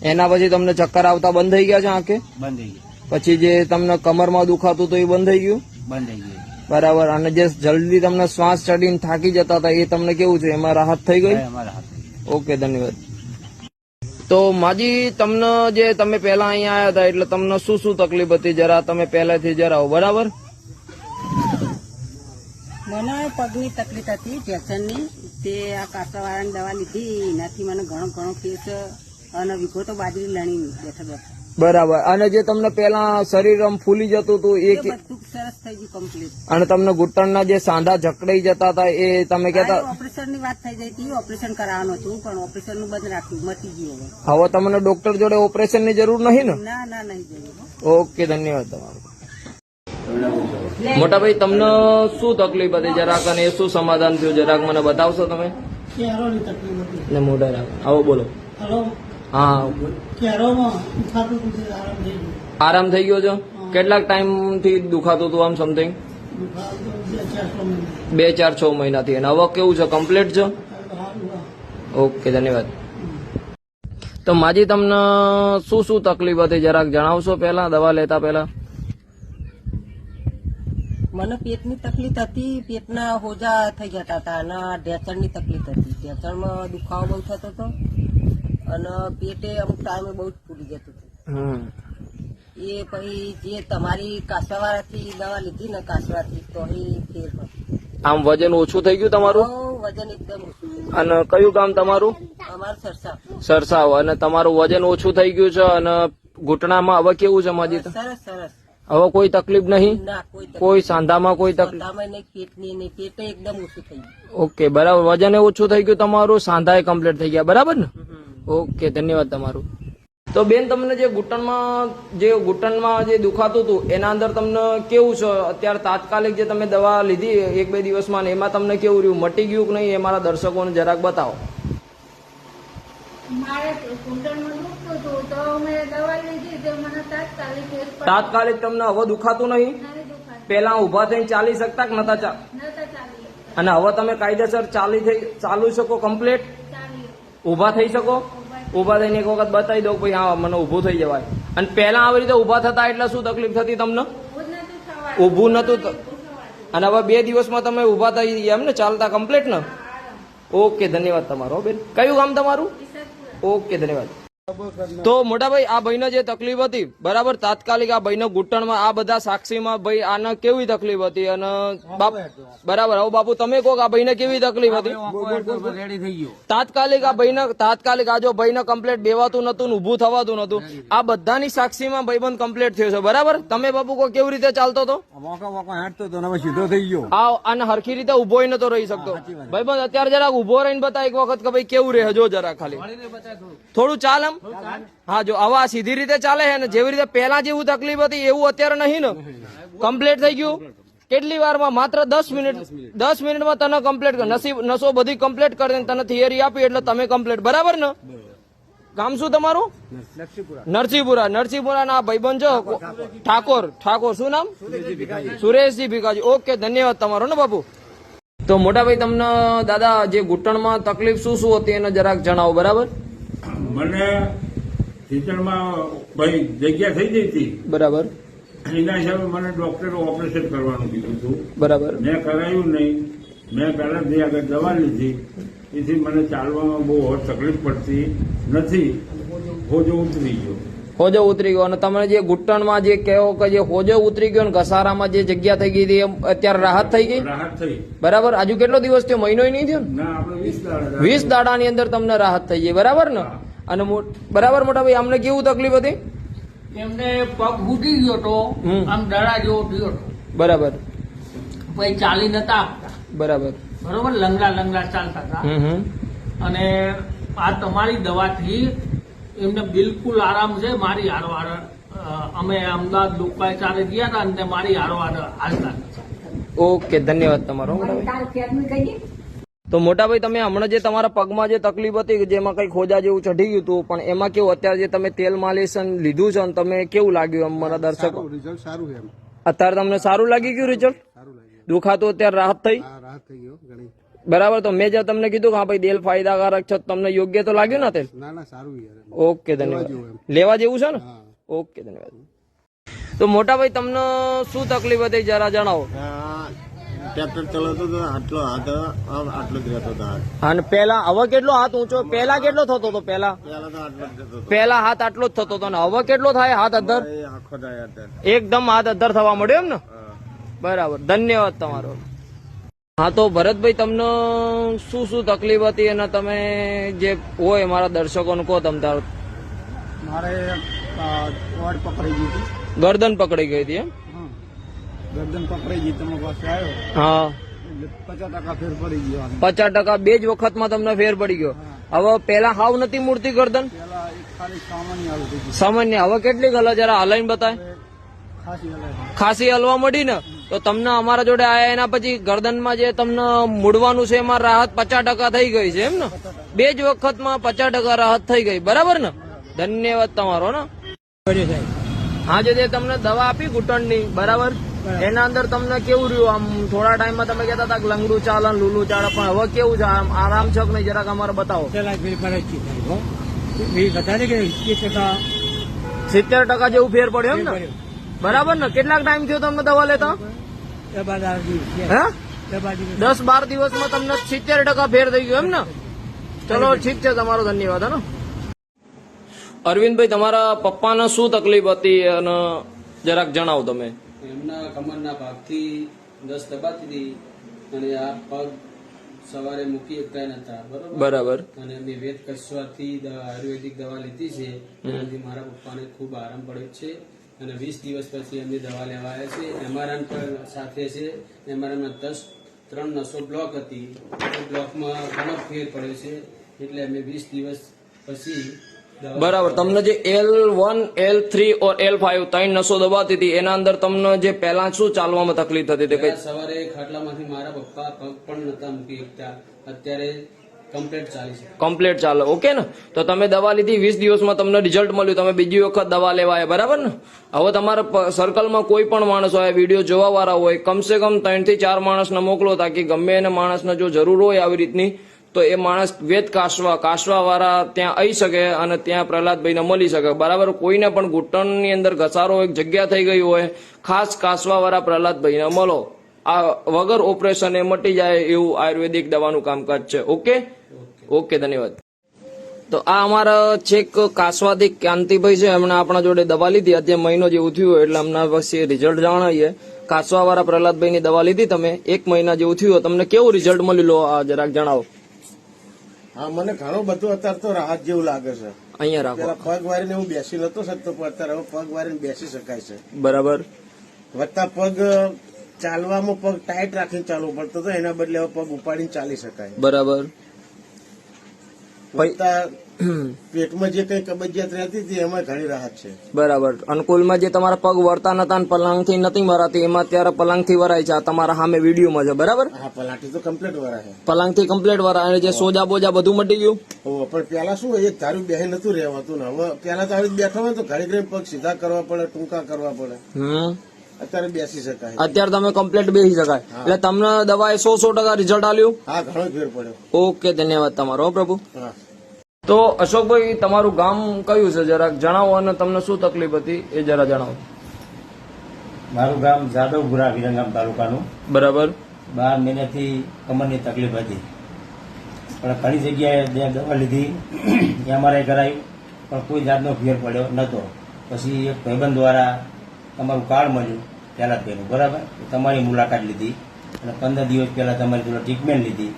એના પછી તમને ચક્કર આવતા બંધ થઈ ગયા છે આંખે? બંધ થઈ ગયા. પછી જે તમને કમરમાં દુખાતું હતું એ બંધ થઈ ગયું? બંધ થઈ ગયું, બરાબર. અને જે જલ્દી તમને શ્વાસ ચડીને થાકી જતા હતા એ તમને કેવું છે, એમાં રાહત થઈ ગઈ? ઓકે, ધન્યવાદ. તો માજી તમને જે તમે પહેલા અહીંયા આવ્યા હતા એટલે તમને શું શું તકલીફ હતી જરા તમે પહેલાથી જણાવો, બરાબર. મને પગની તકલીફ હતી, ટેન્શનની. તે આ કાસાવાળાની દવા લીધી, એનાથી મને ઘણો કેસ અને વિગો તો બાજરી લણી બેઠા. બરાબર. અને જે તમને પેલા શરીર આમ ફૂલી જતું હતું એ બધું સરસ થઈ ગયું, કમ્પ્લીટ. અને તમને ઘૂંટણના જે સાંધા જકડાઈ જતા હતા એ તમે કહેતા? ઓપરેશન ની વાત થઈ જઈ હતી, ઓપરેશન કરાવવાનું હતું, પણ ઓપરેશન નું બંધ રાખ્યું, મટી ગયું. હવે તમને ડોક્ટર જોડે ઓપરેશન ની જરૂર નહીં ને? ના, નહીં જરૂર. ઓકે, ધન્યવાદ તમારો. મોટાભાઈ તમને શું તકલીફ હતી જરાક અને એ શું સમાધાન થયું જરાક મને બતાવશો તમે? ને મોઢા રાખ, આવો બોલો. હા, આરામ થઈ ગયો છે? કેટલાક ટાઈમ થી દુખાતું હતું આમ સમથિંગ? 2-4-6 મહિનાથી. અને હવે કેવું છે, કમ્પ્લીટ છે? ઓકે, ધન્યવાદ. તો માજી તમને શું શું તકલીફ હતી જરાક જણાવશો પહેલા દવા લેતા પહેલા? મને પેટની તકલીફ હતી, પેટના હોજા થઈ જતા હતા અને ઢેચણની તકલીફ હતી. ઢેચણમાં દુખાવો બહુ થતો હતો અને પેટે અમુક ટાઈમે બહુ જ ફૂલી જતું હતું. એ પછી જે તમારી કાસવાવાળાથી દવા લીધી ને કાસવાથી તો એ ફેર પડ્યો. આમ વજન ઓછું થઈ ગયું તમારું? વજન એકદમ ઓછું. અને કયું ગામ તમારું? અમારું સરસાવ. સરસાવ. અને તમારું વજન ઓછું થઈ ગયું છે અને ઘૂંટણામાં હવે કેવું છે માજી? સરસ. હવે કોઈ તકલીફ નહીં? ના, કોઈ સાંધામાં કોઈ તકલીફ? પેટની નહીં, પેટે એકદમ ઓછું થઈ ગયું. ઓકે, બરાબર. વજન ઓછું થઈ ગયું તમારું, સાંધા કમ્પ્લીટ થઈ ગયા, બરાબર ને? ઓકે, ધન્યવાદ તમારું. તો બેન તમને જે ઘૂંટણમાં જે દુખાતું હતું એના અંદર તમને કેવું છે અત્યારે તાત્કાલિક જે તમે દવા લીધી 1-2 દિવસમાં ને એમાં તમને કેવું રહ્યું, મટી ગયું કે નહીં એ મારા દર્શકોને જરાક બતાવો. મારે ઘૂંટણમાં દુખતું હતું તો મેં દવા લીધી તો મને તાત્કાલિક ફેર પડ્યો. તાત્કાલિક તમને હવે દુખાતું નહીં? નહીં દુખાતું. પેલા ઊભા થઈને ચાલી શકતા કે નતા નતા ચાલી અને હવે તમે કાયદેસર ચાલી શકો કમ્પ્લીટ? ચાલી ઊભા થઈ શકો? ઊભા થઈને એક વખત બતાવી દો ભાઈ હા મને ઊભું થઈ જવાય. અને પહેલા આવી રીતે ઊભા થતા એટલે શું તકલીફ થતી તમને? ઊભું નતું અને હવે 2 દિવસમાં તમે ઊભા થઈ ગયા એમ ને, ચાલતા કમ્પ્લીટ ને? ઓકે, ધન્યવાદ તમારો બેન. કયું ગામ તમારું? ઓકે, ધન્યવાદ. તો મોટાભાઈ આ ભાઈને જે તકલીફ હતી બરાબર, તાત્કાલિક આ ભાઈને ઘૂંટણમાં આ બધા સાક્ષીમાં ભાઈ આને કેવી તકલીફ હતી અને બરાબર. હવે બાપુ તમે કહો કે આ ભાઈને કેવી તકલીફ હતી? તાત્કાલિક આ જો ભાઈને કમ્પ્લીટ બેવાતું નતું, ઊભું થવાતું નતું, આ બધાની સાક્ષીમાં ભાઈબંધ કમ્પ્લીટ થયો છે બરાબર. તમે બાપુ કહો કેવી રીતે ચાલતો હતો? સીધો થઈ ગયો. અને હરખી રીતે ઉભો નતો રહી શકતો. ભાઈબંધ અત્યારે જરાક ઉભો રહીને બતા એક વખત કે ભાઈ કેવું રહે, જો જરા ખાલી થોડું ચાલ એમ. હા જો આવા સીધી રીતે ચાલે છે ને, જેવી રીતે પહેલા જેવું તકલીફ હતી એવું અત્યારે નહીં ને, કમ્પ્લીટ થઈ ગયું. કેટલી વારમાં? માત્ર 10 મિનિટ. 10 મિનિટમાં તને કમ્પ્લીટ કર, નસો બધી કમ્પ્લીટ કરી દે, તને થિયરી આપી એટલે તમે કમ્પ્લીટ બરાબર ને? ગામ શું તમારું? નરસિંહપુરા ના ભાઈબંધ છો ઠાકોર શું નામ? સુરેશજી ભીખાજી. ઓકે, ધન્યવાદ તમારો ને બાપુ. તો મોટા ભાઈ તમને દાદા જે ઘૂંટણમાં તકલીફ શું હતી એને જરાક જણાવો બરાબર. મને ઘૂંટણમાં ભાઈ જગ્યા થઈ ગઈ હતી બરાબર. એના હિસાબે મને ડોક્ટરે ઓપરેશન કરવાનું કીધું હતું બરાબર. મેં કરાયું નહીં. મેં પહેલાથી આગળ દવા લીધી, એથી મને ચાલવામાં બહુ તકલીફ પડતી નથી. હોજો ઉતરી ગયો. અને તમે જે ઘૂંટણમાં જે કહો કે જે હોજો ઉતરી ગયો ને ઘસારામાં જે જગ્યા થઈ ગઈ હતી અત્યારે રાહત થઈ ગઈ? રાહત થઈ બરાબર. હજુ કેટલો દિવસ થયો? મહિનો નહીં થયો ના, આપણે 20 દાડાની અંદર તમને રાહત થઈ ગઈ બરાબર ને? અને બરાબર મોટા ભાઈ અમને કેવું તકલીફ હતી? એમને પગ ફૂટી ગયો તો આમ દડા જેવો થયો હતો બરાબર. પછી ચાલી નતા આપતા બરાબર. બરોબર, લંગડા ચાલતા હતા. અને આ તમારી દવાથી એમને બિલકુલ આરામ છે. મારી હારવાર અમે અમદાવાદ લોકાચારે ગયા હતા અને મારી હારવાર હાલતા. ઓકે, ધન્યવાદ તમારો. તો મોટાભાઈ તમે હમણાં જે તમારા પગમાં જે તકલીફ હતી જેમાં કઈ ખોજા જેવું ચઢી ગયું હતું, પણ એમાં કેવું અત્યારે જે તમે તેલ માલિશ લીધું છે તમે કેવું લાગ્યું મારા દર્શકો? રિઝલ્ટ સારું છે. અત્યારે તમને સારું લાગી ગયું રિઝલ્ટ? દુખાતું અત્યારે રાહત થઈ? બરાબર. તો મેં જે તમને કીધું કે હા ભાઈ તેલ ફાયદાકારક છે, તમને યોગ્ય તો લાગ્યું ને તેલ? ના સારું. ઓકે, ધન્યવાદ. લેવા જેવું છે ને? ઓકે, ધન્યવાદ. તો મોટાભાઈ તમને શું તકલીફ હતી જરા જણાવો. ટ્રેક્ટર ચલાવતો હતો, આટલો જ રહેતો હતો. અને પેલા હવે કેટલો હાથ ઊંચો? પેલા કેટલો થતો હતો? પેલા હાથ આટલો જ થતો હતો ને હવે કેટલો થાય હાથ અધર? એકદમ હાથ અધર થવા મળ્યો એમ ને? બરાબર, ધન્યવાદ તમારો. હા તો ભરતભાઈ તમને શું તકલીફ હતી અને તમે જે હોય મારા દર્શકોને કહો તમ તારો. મારે પકડી ગઈ હતી, ગરદન પકડી ગઈ હતી એમ? ગરદન પકડી ગઈ, તમે પાસે આવ્યો. હા, 50% ફેર પડી ગયો. 50% 2 જ વખતમાં તમને ફેર પડી ગયો. હવે પેલા હાવ નથી મૂર્તિ ગરદન? સામાન્ય. હવે કેટલી હલે જરા હલાઈને બતાય. ખાસી હલવા મળી ને? તો તમને અમારા જોડે આયા એના પછી ગરદનમાં જે તમને મૂડવાનું છે એમાં રાહત 50% થઈ ગઈ છે એમ ને? 2 જ વખતમાં 50% રાહત થઈ ગઈ બરાબર ને? ધન્યવાદ તમારો ને. હા, જે તમને દવા આપી ઘૂંટણની બરાબર, એના અંદર તમને કેવું રહ્યું? આમ થોડા ટાઈમમાં તમે કહેતા હતા કે લંગડું ચાલે લૂલું ચાલે, પણ હવે કેવું છે? આમ આરામ છે કે નહીં જરાક અમારે બતાવો. 70% જેવું ફેર પડ્યો એમ ને? બરાબર ને? કેટલાક ટાઈમ થયો તમને દવા લેતા? 10-12 દિવસમાં તમને 70% ફેર થઈ ગયો એમ ને? ચલો ઠીક છે, તમારો ધન્યવાદ. હે ને અરવિંદભાઈ, તમારા પપ્પાને શું તકલીફ હતી અને જરાક જણાવો તમે. એમના કમરના ભાગથી 10 દબાતી હતી અને આ પગ સવારે મૂકી શકતા નતા બરાબર. અને અમે વેદ કસ્વાથી આયુર્વેદિક દવા લીધી છે, એનાથી મારા પપ્પાને ખૂબ આરામ પડ્યો છે. અને 20 દિવસ પછી એમની દવા લેવા આવ્યા છે. એમઆરઆઈ પણ સાથે છે. એમઆરઆઈમાં 3 નસો બ્લોક હતી, એ બ્લોકમાં ઘણો ફેર પડ્યો છે. એટલે અમે 20 દિવસ પછી બરાબર. તમને જે L1, L3 ઓર L5 ત્રણ નસો દબાતી હતી એના અંદર તમને જે પહેલા શું ચાલવામાં તકલીફ થતી હતી? કઈ સવારે ખાટલામાંથી મારા પપ્પા પગ પણ નતા મૂકી શકતા, અત્યારે કમ્પ્લીટ ચાલી છે. કમ્પ્લીટ ચાલે. ઓકે ને? તો તમે દવા લીધી 20 દિવસમાં તમને રિઝલ્ટ મળ્યું, તમે બીજી વખત દવા લેવા આવ્યા, બરાબર ને? હવે તમારા સર્કલમાં કોઈ પણ માણસ હોય, વિડીયો જોવા વાળા હોય, કમસે કમ 3 થી 4 માણસને મોકલો, તાકી ગમે એને માણસને જો જરૂર હોય આવી રીતની તો એ માણસ વેદ કાશવા વાળા ત્યાં આવી શકે અને ત્યાં પ્રહલાદભાઈને મળી શકે, બરાબર? કોઈને પણ ઘૂંટણની અંદર ઘસારો એક જગ્યા થઈ ગઈ હોય, ખાસ કાશવા વાળા પ્રહલાદભાઈને મળો. આ વગર ઓપરેશન એ મટી જાય એવું આયુર્વેદિક દવાનું કામકાજ છે. ઓકે ઓકે, ધન્યવાદ. તો આ અમારા છેક કાસવાથી કાંતિભાઈ છે, એમણે આપણા જોડે દવા લીધી, અત્યારે મહિનો જેવું થયું એટલે અમને પછી રિઝલ્ટ જાણીએ. કાસવા વાળા પ્રહલાદભાઈની દવા લીધી તમે, 1 મહિના જેવું થયું, તમને કેવું રિઝલ્ટ મળ્યું લો આ જરાક જણાવો. હા, મને ઘણું બધું અત્યારે તો રાહત જેવું લાગે છે. અહીંયા રાખો. પેલા પગ વારીને હું બેસી નતો શકતો, પણ અત્યારે હવે પગ વારીને બેસી શકાય છે. બરાબર. વત્તા પગ ચાલવામાં પગ ટાઈટ રાખીને ચાલવું પડતો હતો, એના બદલે હવે પગ ઉપાડીને ચાલી શકાય. બરાબર. વત્તા પેટમાં જે કઈ કબજિયાત રહેતી હતી એમાં ઘણી રાહત છે. બરાબર. અનુકૂળમાં જે તમારા પગ વળતા નતા પલંગથી નથી વરાતી, એમાં અત્યારે પલંગથી વરાય છે. આ તમારા સામે વિડીયોમાં છે, બરાબર? હા, પલાટી તો કમ્પ્લીટ વરા છે. પલંગથી કમ્પ્લીટ વરા, અને જે સોજા બોજા બધું મટી ગયું. પણ પેલા શું એક ધારું બેહી નતું રહેવાતું ને, હવે પેલા તો આવી બેઠા હોય તો ઘડી ઘડી પગ સીધા કરવા પડે, ટૂંકા કરવા પડે. અત્યારે બેસી શકાય. અત્યારે તમે કમ્પ્લીટ બેસી શકાય. એટલે તમને દવાએ 100% રિઝલ્ટ આલ્યું. હા, ઘણો ફેર પડ્યો. ઓકે, ધન્યવાદ તમારો. હો પ્રભુ. હા. તો અશોકભાઈ, તમારું ગામ કયું છે જરાક જણાવો, અને તમને શું તકલીફ હતી એ જરા જણાવો. મારું ગામ જાદવપુરા વિરંગામ તાલુકાનું. બરાબર. 12 મહિનાથી કમરની તકલીફ હતી, પણ ઘણી જગ્યાએ ત્યાં દવા લીધી, MRI કરાયું, પણ કોઈ જાતનો ફેર પડ્યો નતો. પછી એક ભાઈબંધ દ્વારા તમારું કાર્ડ મળ્યું પહેલાં બરાબર, તમારી મુલાકાત લીધી અને 15 દિવસ પહેલા તમારી જોડે ટ્રીટમેન્ટ લીધી,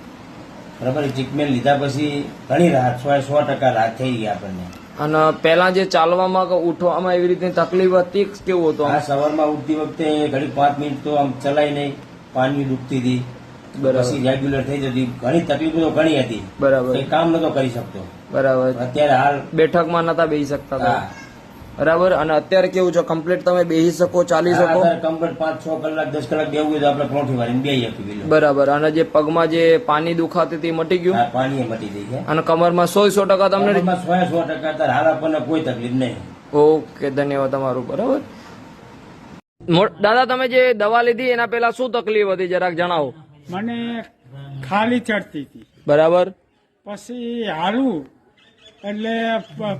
બરાબર? ટ્રીટમેન્ટ લીધા પછી ઘણી રાહત, 100% રાહત થઈ ગઈ આપણને. અને પહેલા જે ચાલવામાં કે ઉઠવામાં એવી રીતની તકલીફ હતી, કેવું હતું? આ સવારમાં ઉઠતી વખતે ઘડી 5 મિનિટ તો આમ ચલાય નહીં, પાણી ડૂબતી હતી, પછી રેગ્યુલર થઈ જતી. ઘણી તકલીફો તો ઘણી હતી, બરાબર. કઈ કામ નતો કરી શકતો, બરાબર. અત્યારે હાલ બેઠકમાં નતા બેસી શકતા, બરાબર. અને અત્યારે કેવું છે? કમ્પ્લીટ તમે બેસી શકો, ચાલી શકો? કમ્પ્લીટ 5-6 કલાક 10 કલાક બેવું હોય તો આપણે પરોઠી વાળીને બેસી શકીએ. બરાબર. અને જે પગમાં જે પાણી દુખાતી હતી મટી ગયું? પાણી મટી ગઈ છે. અને કમરમાં 100% તમને 100% હાલ આપણને કોઈ તકલીફ નહીં. ઓકે, ધન્યવાદ તમારું. બરાબર. દાદા, તમે જે દવા લીધી એના પહેલા શું તકલીફ હતી જરાક જણાવો. મને ખાલી ચડતી હતી, બરાબર. પછી હાલું એટલે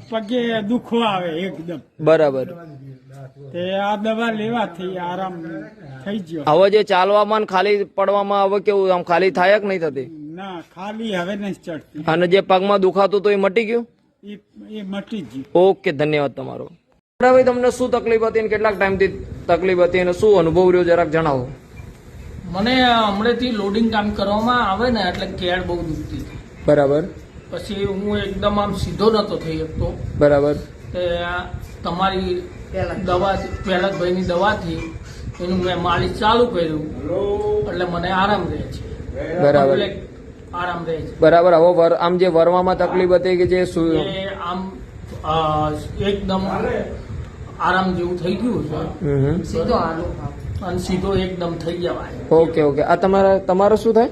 પગે દુખો આવે એકદમ, બરાબર. તે આ દવા લેવાથી આરામ થઈ ગયો. હવે જે ચાલવામાં ખાલી પડવામાં હવે કેવું, આમ ખાલી થાય કે નહીં થતી? ના, ખાલી હવે નહીં ચડતી. અને જે પગમાં દુખાતું તો એ મટી ગયું? એ મટી ગયું. ઓકે, ધન્યવાદ તમારો. ભાઈ, તમને શું તકલીફ હતી, કેટલાક ટાઈમથી તકલીફ હતી, અને શું અનુભવ રહ્યો જરાક જણાવો. મને હમણાંથી લોડિંગ કામ કરવામાં આવે ને એટલે કેળ બહુ દુખતી હતી. બરાબર. પછી હું એકદમ આમ સીધો નતો થઈ શકતો, બરાબર. તમારી દવા પ્રહલાદભાઈની દવાથી એનું મેં માલિશ ચાલુ કર્યું એટલે મને આરામ રહે છે. બરાબર. આરામ રહે છે. બરાબર. હવે આમ જે વરવામાં તકલીફ હતી કે જે આમ એકદમ આરામ જેવું થઈ ગયું છે, સીધો અને સીધો એકદમ થઈ જવાય. Okay okay. આ તમારે શું થાય?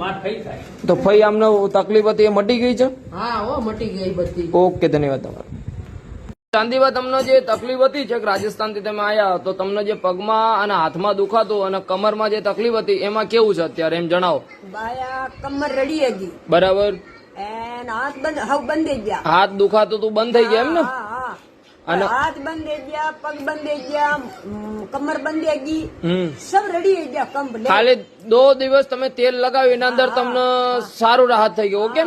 માર ફઈ થાય. તો ફઈ આમને તકલીફ હતી એ મટી ગઈ છે? હા, હો મટી ગઈ બધી. ઓકે, ધન્યવાદ તમારો. ચાંદીબા, તમને જે તકલીફ હતી છે રાજસ્થાનથી તમે આયા, તો તમને જે પગમાં અને હાથમાં દુખાતું અને કમરમાં જે તકલીફ હતી એમાં કેવું છે અત્યારે, એમ જણાવો. બાયા કમર રડી હતી, બરાબર. હાથ બંધ, હાવ બંધ થઈ ગયા. હાથ દુખાતું તું બંધ થઈ ગયા એમ ને? અને હાથ બંધ થઈ ગયા, પગ બંધ થઈ ગયા, કમર બંધ થઈ ગઈ, સબ રડી ગયા કમ્પ્લીટ. ખાલી 2 દિવસ તમે તેલ લગાવ્યું એના અંદર તમને સારું રાહત થઈ ગયું. ઓકે.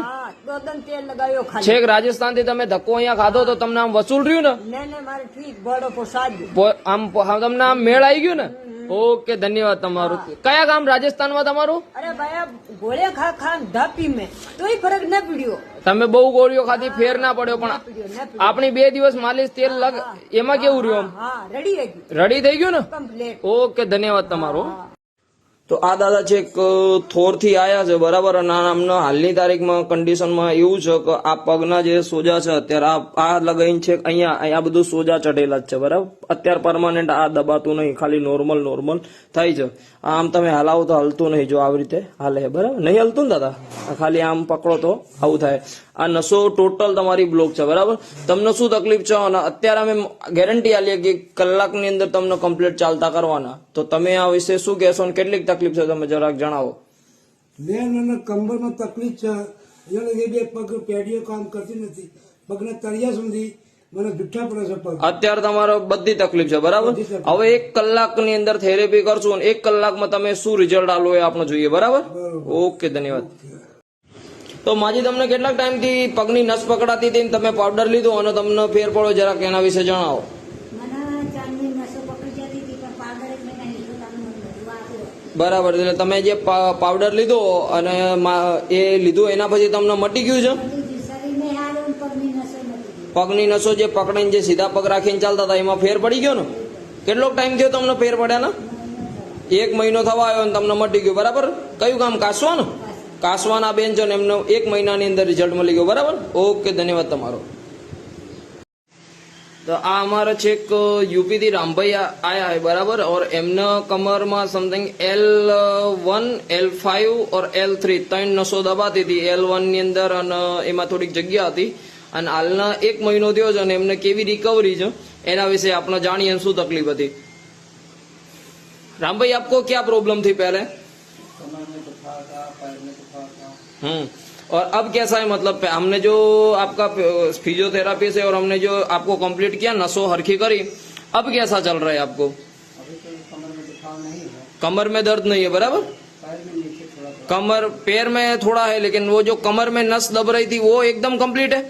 2 દિન તેલ લગાવ્યો ખાલી. છેક રાજસ્થાન થી તમે ધક્કો અહીંયા ખાધો તો તમને આમ વસૂલ રહ્યું ને? નહીં, મારે ઠીક ગોળો પોસાડ્યો. આમ તમને આમ મેળ આવી ગયું ને? ઓકે, ધન્યવાદ તમારું. કયા ગામ રાજસ્થાનમાં તમારું? અરે ભાઈ, ગોળિયા ખા ખા ધાપી મેં તોય ફરક ના પડ્યો. તમે બહુ ગોળીઓ ખાધી, ફેર ના પડ્યો, પણ આપણી 2 દિવસ માલિશ તેલ એમાં કેવું રહ્યું? રડી થઈ ગયું ને? કમ્પ્લીટ. ઓકે, ધન્યવાદ તમારો. તો આ દાદા છે થોર થી આયા છે બરાબર, અને આમના હાલની તારીખમાં કન્ડિશનમાં એવું છે કે આ પગના જે સોજા છે અત્યારે આ લગાઈને છે અહીંયા બધું સોજા ચઢેલા જ છે બરાબર. અત્યારે પરમાનન્ટ આ દબાતું નહીં, ખાલી નોર્મલ થાય છે. આમ તમે હલાવો તો હલતું નહીં, જો આવી રીતે હાલે બરાબર, નહીં હલતું ને દાદા, ખાલી આમ પકડો તો આવું થાય. આ નસો ટોટલ તમારી બ્લોક છે બરાબર. તમને શું તકલીફ છે અને અત્યારે અમે ગેરંટી આલીએ કે કલાકની અંદર તમને કમ્પ્લીટ ચાલતા કરવાના. તો તમે આ વિશે શું કહેશો અને કેટલીક તકલીફ છે તમે જરાક જણાવો. બેન મને કમરમાં તકલીફ છે, એને લીધે પગ પેઢીઓ કામ કરતી નથી, પગના તળિયા સુધી મને જુઠ્ઠા પડે છે પગ. અત્યારે તમારો બધી તકલીફ છે બરાબર. હવે 1 કલાકની અંદર થેરેપી કરશું અને 1 કલાકમાં તમે શું રિઝલ્ટ આલો એ આપણે જોઈએ બરાબર. ઓકે, ધન્યવાદ. તો માજી તમને કેટલાક ટાઈમથી પગની નસ પકડાતી હતી, તમે પાવડર લીધો અને તમને ફેર પડ્યો, જરાક એના વિશે જણાવો. બરાબર, એટલે તમે જે પાવડર લીધો અને એ લીધું એના પછી તમને મટી ગયું છે? પગની નસો જે પકડીને જે સીધા પગ રાખીને ચાલતા હતા એમાં ફેર પડી ગયો ને? કેટલો ટાઈમ થયો તમને ફેર પડ્યા ને? 1 મહિનો થવા આવ્યો ને તમને મટી ગયું બરાબર. કયું કામ? કાસવા ને? કાસવાના બેન છે ને એમને 1 મહિનાની અંદર રિઝલ્ટ મળી ગયું બરાબર. ઓકે, ધન્યવાદ તમારો. તો આ અમારા છેક यूपी થી રામભાઈ આયા है बराबर, और એમના કમરમાં સમથિંગ L1 L5 और L3 ત્રણ નસો દબાતી હતી. L1 ની અંદર અને એમાં થોડીક જગ્યા હતી, અને હાલના 1 મહિનો થયો છે અને એમને કેવી રિકવરી છે એના વિશે આપણે જાણીએ શું તકલીફ હતી. रामभाई आपको क्या प्रॉब्लम थी पहले? और अब कैसा है? मतलब हमने जो आपका फिजियोथेरापी से और हमने जो आपको कंप्लीट किया, नसों हरखी करी, अब कैसा चल रहा है आपको? कमर में दर्द नहीं है बराबर. कमर पैर में थोड़ा है, लेकिन वो जो कमर में नस दब रही थी वो एकदम कंप्लीट है.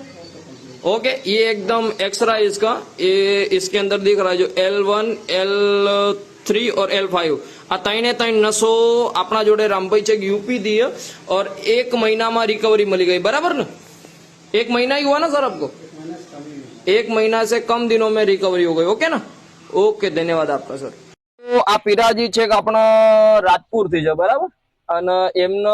ओके, ये एकदम एक्सरा इसका, ये इसके अंदर दिख रहा है जो L1 L3 और L5 આ ત્રણે નસો આપણા જોડે રામભાઈ છે यूपी दी है, और 1 महीना में रिकवरी मिली गई बराबर ना? 1 महीना ही हुआ ना सर आपको? 1 महीना से कम दिनों में रिकवरी हो गई. ओके ना? ओके, धन्यवाद आपका सर. तो આ પીરાજી છે કે આપણા રાજપુર થી છે બરાબર, અને એમને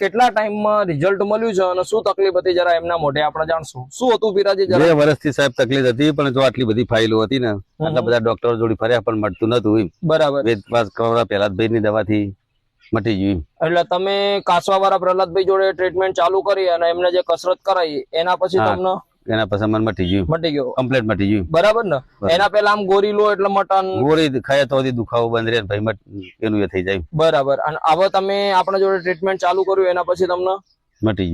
કેટલા ટાઈમમાં રિઝલ્ટ મળ્યું છે અને શું તકલીફ હતી જરા એમના મોઢે આપણે જાણશું. શું હતું પીરાજી? 2 વર્ષથી સાહેબ તકલીફ હતી, પણ જો આટલી બધી ફાઇલો હતી ને, આટલા બધા ડોક્ટરો જોડે ફર્યા પણ મળતું નતું. બરાબર. વેદપાસ કરવા પ્રહલાદભાઈ ની દવાથી મટી ગયું. એટલે તમે કાસવા વાળા પ્રહલાદભાઈ જોડે ટ્રીટમેન્ટ ચાલુ કરી અને એમને જે કસરત કરાવી એના પછી તમને એના પછી મને મટી ગયું, કમ્પ્લીટ મટી ગયું બરાબર ને? એના પેલા આમ ગોરી લો એટલે મટન ગોળી ખાય તો દુખાવો બંધ રહે ભાઈ, એનું એ થઈ જાય બરાબર. અને હવે તમે આપણા જોડે ટ્રીટમેન્ટ ચાલુ કર્યું એના પછી તમને મટી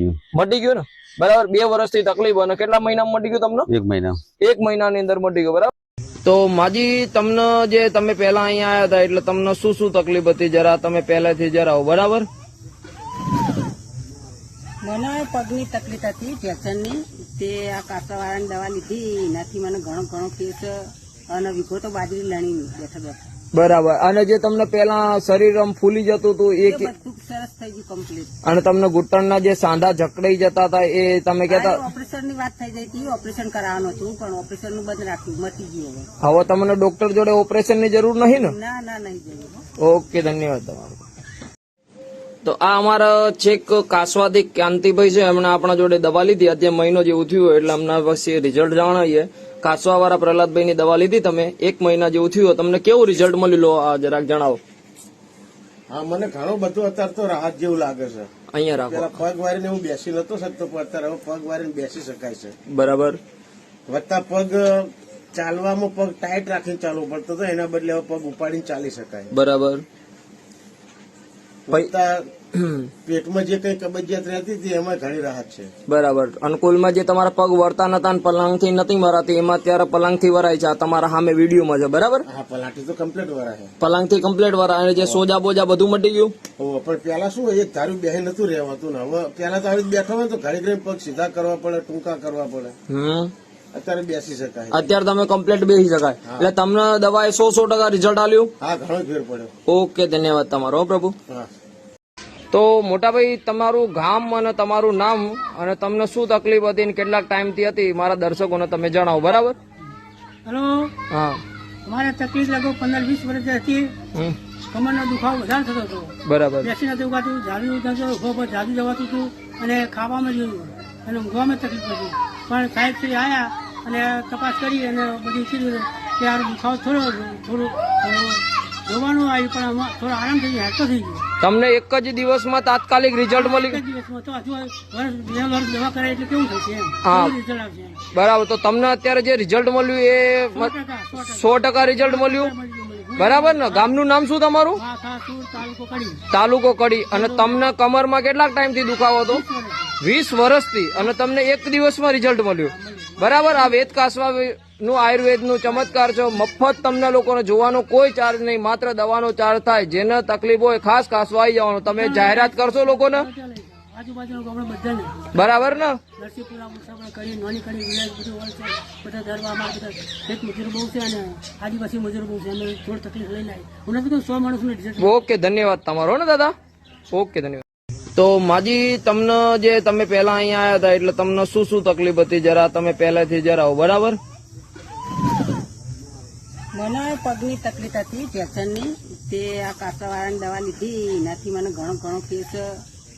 ગયું ને બરાબર. 2 વર્ષથી તકલીફ, અને કેટલા મહિનામાં મટી ગયું તમને? 1 મહિના. 1 મહિનાની અંદર મટી ગયું બરાબર. તો માજી તમને જે તમે પહેલા અહીંયા આવ્યા હતા એટલે તમને શું તકલીફ હતી જરા તમે પહેલાથી જણાવો બરાબર. મને પગની તકલીફ હતી, ફ્રેક્ચરની. તે આ કાસવાળાની દવા લીધી, એનાથી મને ઘણો કેસ અને વિગો તો બાજરી લણી બેઠા. બરાબર. અને જે તમને પેલા શરીર આમ ફૂલી જતું હતું એ બધું સરસ થઈ ગયું કમ્પ્લીટ. અને તમને ઘૂંટણના જે સાંધા જકડાઈ જતા હતા એ તમે કહેતા ઓપરેશન ની વાત થઈ ગઈ હતી, ઓપરેશન કરાવવાનું હતું પણ ઓપરેશન નું બંધ રાખ્યું, મટી ગયું. હવે તમને ડોક્ટર જોડે ઓપરેશન ની જરૂર નહીં ને? ના નહીં જરૂર. ઓકે, ધન્યવાદ તમારો. તો આ અમારા છેક કાસવાથી કાંતિભાઈ છે, એમણે આપણા જોડે દવા લીધી. અત્યારે મહિનો જેવું થયું એટલે અમને પછી રિઝલ્ટ જાણીએ. કાસવા વાળા પ્રહલાદભાઈ ની દવા લીધી તમે, 1 મહિના જેવું થયું, તમને કેવું રિઝલ્ટ મળ્યું લો આ જરાક જણાવો. હા, મને ઘણું બધું અત્યારે તો રાહત જેવું લાગે છે. અહીંયા રાખો. પેલા પગ વારીને હું બેસી નતો શકતો, પણ અત્યારે હવે પગ વારીને બેસી શકાય છે બરાબર. વત્તા પગ ચાલવામાં પગ ટાઈટ રાખીને ચાલવું પડતો હતો, એના બદલે હવે પગ ઉપાડીને ચાલી શકાય બરાબર. પેટમાં જે કઈ કબજિયાત રહેતી હતી એમાં ઘણી રાહત છે બરાબર. અનુકૂળમાં જે તમારા પગ વળતા નતા ને પલંગથી નથી વરાતી, એમાં અત્યારે પલંગથી વરાય છે. આ તમારા સામે વિડીયોમાં છે બરાબર. હા, પલાઠી તો કમ્પ્લીટ વરાય, પલંગથી કમ્પ્લીટ વરાય. અને જે સોજા બોજા બધું મટી ગયું. પણ પેલા શું એક ધારું બેહી નતું રહેવાતું ને, હવે પેલા તો આવી બેઠા હોય તો ઘડી ઘડી પગ સીધા કરવા પડે, ટૂંકા કરવા પડે. અત્યારે બેસી શકાય, અત્યારે તમે કમ્પ્લીટ બેસી શકાય. એટલે તમને દવાએ 100% રિઝલ્ટ આલ્યું. હા, ઘણો ફેર પડ્યો. ઓકે, ધન્યવાદ તમારો પ્રભુ. તો મોટાભાઈ તમારું ગામ અને તમારું નામ અને તમને શું તકલીફ હતી ને કેટલાક ટાઈમથી હતી મારા દર્શકોને તમે જણાવો બરાબર. હેલો. હા, મારે તકલીફ લગભગ 15-20 વર્ષ હતી. કમરનો દુખાવો વધારે થતો હતો. બરાબર. બેસી નથી ઉગાતું, જાડું ઉઠાતું, ઉભો પર જાડું જવાતું હતું અને ખાવામાં જોયું અને ઊંઘવામાં તકલીફ હતી. પણ સાહેબ શ્રી આવ્યા અને તપાસ કરી અને બધું કીધું કે આ દુખાવો થોડું જોવાનું આવ્યું પણ થોડો આરામ થઈ ગયો, હેરતો થઈ ગયો. તમને એક જ દિવસમાં તાત્કાલિક રિઝલ્ટ મળ્યું? એક જ દિવસમાં તો હજુ વર્ષ 2 વર્ષ દવા કરાય એટલે કેવું થશે એમ, હા. કેવું રિઝલ્ટ આવશે એમ. બરાબર. તો તમને અત્યારે જે રિઝલ્ટ મળ્યું એ 100% રિઝલ્ટ મળ્યું, બરાબર ને? ગામનું નામ શું તમારું? તાલુકો કડી. તાલુકો કડી. અને તમને કમરમાં કેટલાક ટાઈમથી દુખાવો હતો? 20 વર્ષથી. અને તમને એક દિવસમાં રિઝલ્ટ મળ્યું, બરાબર. આ વેદ કાસવા નું આયુર્વેદનું ચમત્કાર છે. મફત તમને લોકોને જોવાનો કોઈ ચાર્જ નહીં, માત્ર દવાનો ચાર્જ થાય. જેને તકલીફ હોય ખાસ કાસવા આવી જવાનું. તમે જાહેરાત કરશો લોકોને, આજુબાજુના ગામડા બધાને, બરાબર ને? નરસિંહપુરા મુસાફર કરી, નાની કરી, વિલેજ બધું હોય છે. બધા ધર્મમાં બધા ખેત મજૂર બહુ છે અને આદિવાસી મજૂર બહુ છે. અમે થોડી તકલીફ લઈને આવી. હું નથી કહું 100 માણસનું રિઝલ્ટ. ઓકે, ધન્યવાદ તમારો ને દાદા. ઓકે, ધન્યવાદ. તો માજી, તમને જે તમે પહેલા અહીંયા આવ્યા હતા એટલે તમને શું શું તકલીફ હતી, જરા તમે પહેલાથી જણાવો, બરાબર? મને પગની તકલીફ હતી, ફ્રેક્ચરની. તે આ કાસવાળાની દવા લીધી, એનાથી મને ઘણો ફેસ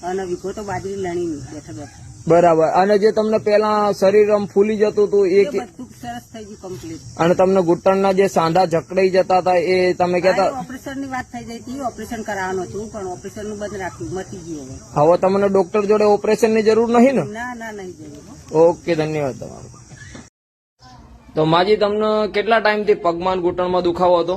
અને વિગો તો બાજરી લણી બેઠા. બરાબર. અને જે તમને પેલા શરીર આમ ફૂલી જતું હતું એ બધું સરસ થઈ ગયું કમ્પ્લીટ. અને તમને ઘૂંટણના જે સાંધા જકડાઈ જતા હતા એ તમે કહેતા? ઓપરેશન ની વાત થઈ જાય હતી, ઓપરેશન કરાવવાનું હતું પણ ઓપરેશન નું બંધ રાખ્યું, મટી ગયું. હવે તમને ડોક્ટર જોડે ઓપરેશન ની જરૂર નહીં ને? ના નહીં જરૂર. ઓકે, ધન્યવાદ તમારો. તો માજી, તમને કેટલા ટાઈમથી પગમાં ઘૂંટણમાં દુખાવો હતો?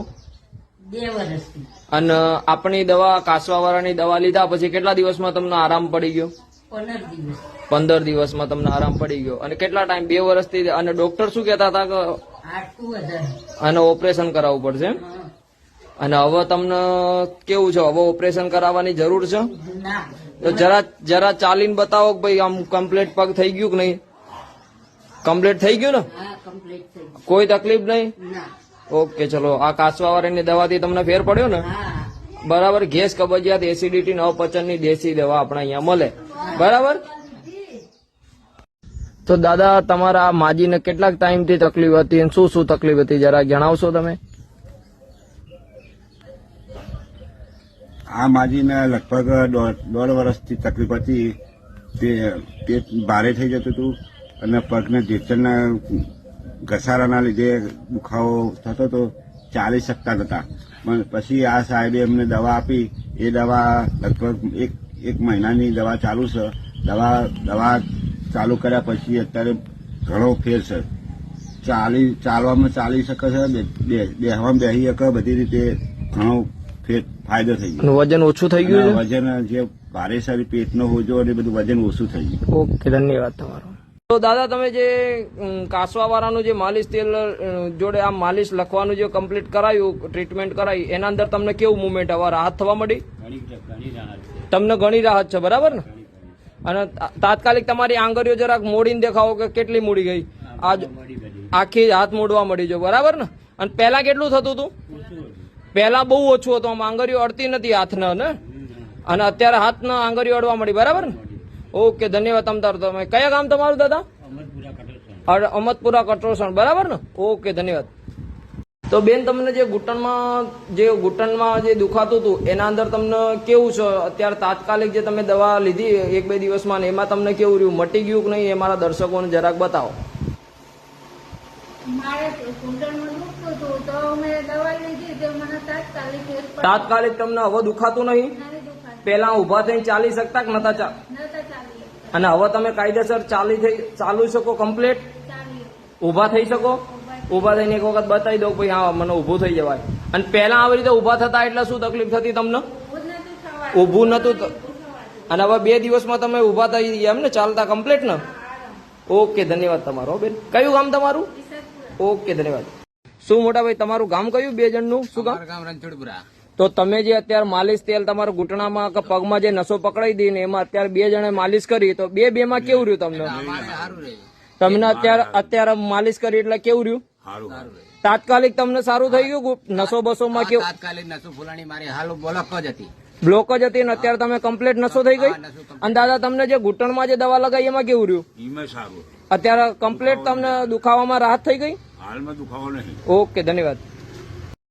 2 વર્ષથી. અને આપણી દવા, કાસવાવાળાની દવા લીધા પછી કેટલા દિવસમાં તમને આરામ પડી ગયો? 15 દિવસ. 15 દિવસમાં તમને આરામ પડી ગયો. અને કેટલા ટાઈમ? 2 વર્ષથી. અને ડોક્ટર શું કહેતા હતા કે અને ઓપરેશન કરાવવું પડશે એમ? અને હવે તમને કેવું છે? હવે ઓપરેશન કરાવવાની જરૂર છે? તો જરા ચાલીને બતાવો કે ભાઈ આમ કમ્પ્લીટ પગ થઈ ગયું કે નહીં? કમ્પ્લીટ થઈ ગયું ને? કોઈ તકલીફ નહીં? ઓકે, ચલો. આ કાસવાવાળાની દવાથી તમને ફેર પડ્યો ને? બરાબર. ગેસ, કબજિયાત, એસિડિટી, અપચનની દેશી દવા આપણે અહીંયા મળે, બરાબર. તો દાદા, તમારા માજીને કેટલાક ટાઈમથી તકલીફ હતી અને શું તકલીફ હતી જરા જણાવશો તમે? આ માજીને લગભગ 1.5 વર્ષથી તકલીફ હતી. પેટ ભારે થઈ જતું હતું અને પગના ઢેચણના ઘસારાના લીધે દુખાવો થતો હતો, ચાલી શકતા નતા. પણ પછી આ સાહેબે એમને દવા આપી. એ દવા લગભગ એક મહિનાની દવા ચાલુ છે. દવા ચાલુ કર્યા પછી અત્યારે ઘણો ફેર છે. ચાલવામાં ચાલી શકે છે, બેસવામાં બેસી શકે, બધી રીતે ઘણો ફાયદો થઈ ગયો. વજન ઓછું થઈ ગયું? વજન જે ભારે શરીર, પેટનો હોજો અને બધું વજન ઓછું થઈ ગયું. ઓકે, ધન્યવાદ તમારો. તો દાદા, તમે જે કાસવાવાળાનું જે માલિશ તેલ જોડે આ માલિશ લખવાનું જે કમ્પ્લીટ કરાયું, ટ્રીટમેન્ટ કરાવી, એના અંદર તમને કેવું મુવમેન્ટ, હવે રાહત થવા મળી? તમને ઘણી રાહત છે, બરાબર ને? અને તાત્કાલિક તમારી આંગળીઓ જરાક મોડીને દેખાવો કે કેટલી મોડી ગઈ? આજ આખી હાથ મોડવા મળી જો, બરાબર ને? અને પહેલા કેટલું થતું હતું? પહેલા બહુ ઓછું હતું, આમ આંગળીઓ અડતી નથી હાથના ને? અને અત્યારે હાથના આંગળીઓ અડવા મળી, બરાબર ને? ઓકે, ધન્યવાદ. તમે કયા ગામ તમારું દાદા? અમતપુરા કટરોસણ, બરાબર ને? ઓકે, ધન્યવાદ. તો બેન, તમને જે ઘૂંટણમાં જે દુખાતું હતું એના અંદર તમને કેવું છે અત્યારે? તાત્કાલિક જે તમે દવા લીધી 1-2 દિવસમાં, એમાં તમને કેવું રહ્યું? મટી ગયું કે નહીં? એ મારા દર્શકોને જરાક બતાવો. મારે ઘૂંટણમાં દુખતું હતું તો મેં દવા લીધી તો મને તાત્કાલિક તમને હવે દુખાતું નહીં? પેલા ઉભા થઈને ચાલી શકતા કે નતા? અને હવે તમે કાયદેસર ચાલી શકો કમ્પ્લીટ? ઉભા થઈ શકો? ઉભા થઈને એક વખત બતાવી દો ભાઈ, હા મને ઉભું થઈ જવાય. અને પહેલા આવી રીતે ઉભા થતા એટલે શું તકલીફ થતી તમને? ઉભું નતું. અને હવે 2 દિવસમાં તમે ઉભા થઈ ગયા એમ ને? ચાલતા કમ્પ્લીટ ને? ઓકે, ધન્યવાદ તમારો બેન. કયું ગામ તમારું? ઓકે, ધન્યવાદ. શું મોટા ભાઈ, તમારું ગામ કયું? 2 જણનું શું ગામ? રણછોડપુરા. તો તમે જે અત્યારે માલિશ તેલ તમારા ઘૂંટણામાં કે પગમાં જે નસો પકડાઈ દી ને એમાં અત્યારે 2 જણે માલિશ કરી, તો 2 માં કેવું રહ્યું તમને? તમને અત્યારે માલિશ કરી એટલે કેવું રહ્યું? તાત્કાલિક તમને સારું થઈ ગયું? નસો બસોમાં કેવું? તાત્કાલિક નસો ફૂલાણી મારી હાલ બ્લોક જ હતી ને અત્યારે તમે કમ્પ્લીટ નસો થઈ ગઈ? અને દાદા, તમને જે ઘૂંટણમાં જે દવા લગાવી એમાં કેવું રહ્યું? અત્યારે કમ્પ્લીટ તમને દુખાવામાં રાહત થઈ ગઈ? હાલમાં દુખાવો નહીં. ઓકે, ધન્યવાદ.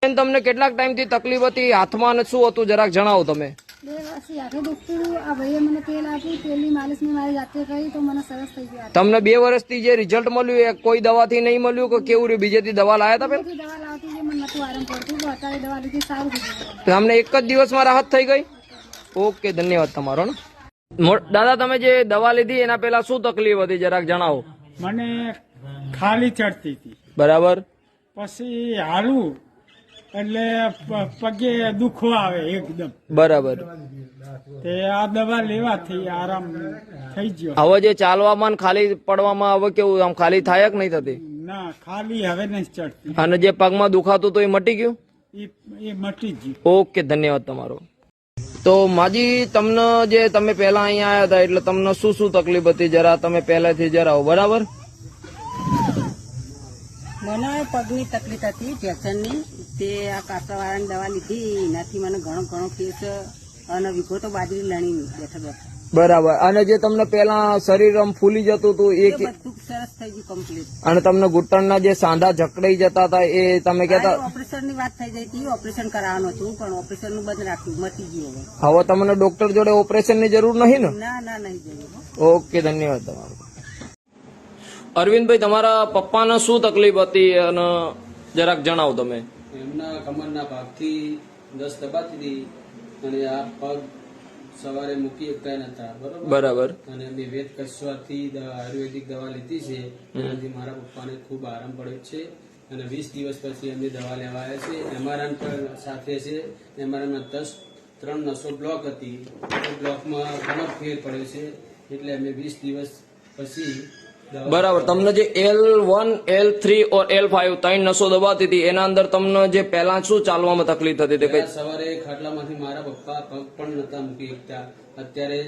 બેન, તમને કેટલાક ટાઈમથી તકલીફ હતી હાથમાં અને શું હતું જરાક જણાવો તમે. 2 વર્ષથી હાથે દુખતું હતું. આ ભાઈએ મને તેલ આપ્યું, તેલની માલિશ મેં મારી જાતે કરી તો મને સરસ થઈ ગયું. તમને 2 વર્ષથી જે રિઝલ્ટ મળ્યું એ કોઈ દવાથી નહીં મળ્યું કે કેવું રહ્યું? બીજેથી દવા લાયા હતા પેલા? દવા લાવતી જે મને નતું આરામ પડતું તો અત્યારે દવા લીધી સારું થઈ ગયું. તમને એક જ દિવસમાં રાહત થઈ ગઈ? ઓકે, ધન્યવાદ તમારો ને. દાદા, તમે જે દવા લીધી એના પહેલા શું તકલીફ હતી જરાક જણાવો. મને ખાલી ચડતી હતી, બરાબર. પછી હાલું એટલે પગે દુખો આવે એકદમ, બરાબર. તે આ દવા લેવાથી આરામ થઈ ગયો. હવે જે ચાલવામાં ને ખાલી પડવામાં હવે કેવું આમ ખાલી થાય કે નહીં થતી? ના, ખાલી હવે નહીં ચડતી. અને જે પગમાં દુખાતું તો એ મટી ગયું? એ મટી ગયું. ઓકે, ધન્યવાદ તમારો. તો માજી, તમને જે તમે પહેલા અહીંયા આવ્યા હતા એટલે તમને શું શું તકલીફ હતી જરા તમે પહેલાથી જણાવો. બરાબર. મને પગની તકલીફ હતી, ઢેચણની. તે આ કાસવાળાની દવા લીધી, એનાથી મને ઘણો ફેસ અને વિગો તો બાજરી લણી બેઠા બેઠા. બરાબર. અને જે તમને પહેલા શરીર આમ ફૂલી જતું હતું એ બધું સરસ થઈ ગયું કમ્પ્લીટ. અને તમને ઘૂંટણના જે સાંધા જકડાઈ જતા હતા એ તમે કહેતા ઓપરેશન ની વાત થઈ જઈ હતી, ઓપરેશન કરાવવાનું હતું પણ ઓપરેશન નું બંધ રાખ્યું, મટી ગયું. હવે તમને ડોક્ટર જોડે ઓપરેશન ની જરૂર નહીં ને? ના નહીં જરૂર. ઓકે, ધન્યવાદ તમારો. અરવિંદભાઈ, તમારા પપ્પાને શું તકલીફ હતી અને જરાક જણાવો તમે. એમના કમરના ભાગથી દસ દબાતી હતી અને આ પગ સવારે મૂકી શકતા નતા. બરાબર. અને અમે વેદ કસ્વાથી આયુર્વેદિક દવા લીધી છે, એનાથી મારા પપ્પાને ખૂબ આરામ પડ્યો છે. અને 20 દિવસ પછી એમની દવા લેવા આવ્યા છે. એમઆરઆઈ પણ સાથે છે. એમઆરઆઈમાં 3 નસો બ્લોક હતી, એ બ્લોકમાં ઘણો ફેર પડ્યો છે. એટલે અમે 20 દિવસ પછી બરાબર. તમને જે L1, L3 और L5 3 નસો દબાતી હતી એના અંદર તમને જે પહેલા શું ચાલવામાં તકલીફ થતી હતી? સવારે ખાટલામાંથી મારા પપ્પા પગ પણ નતા મૂકી શકતા, અત્યારે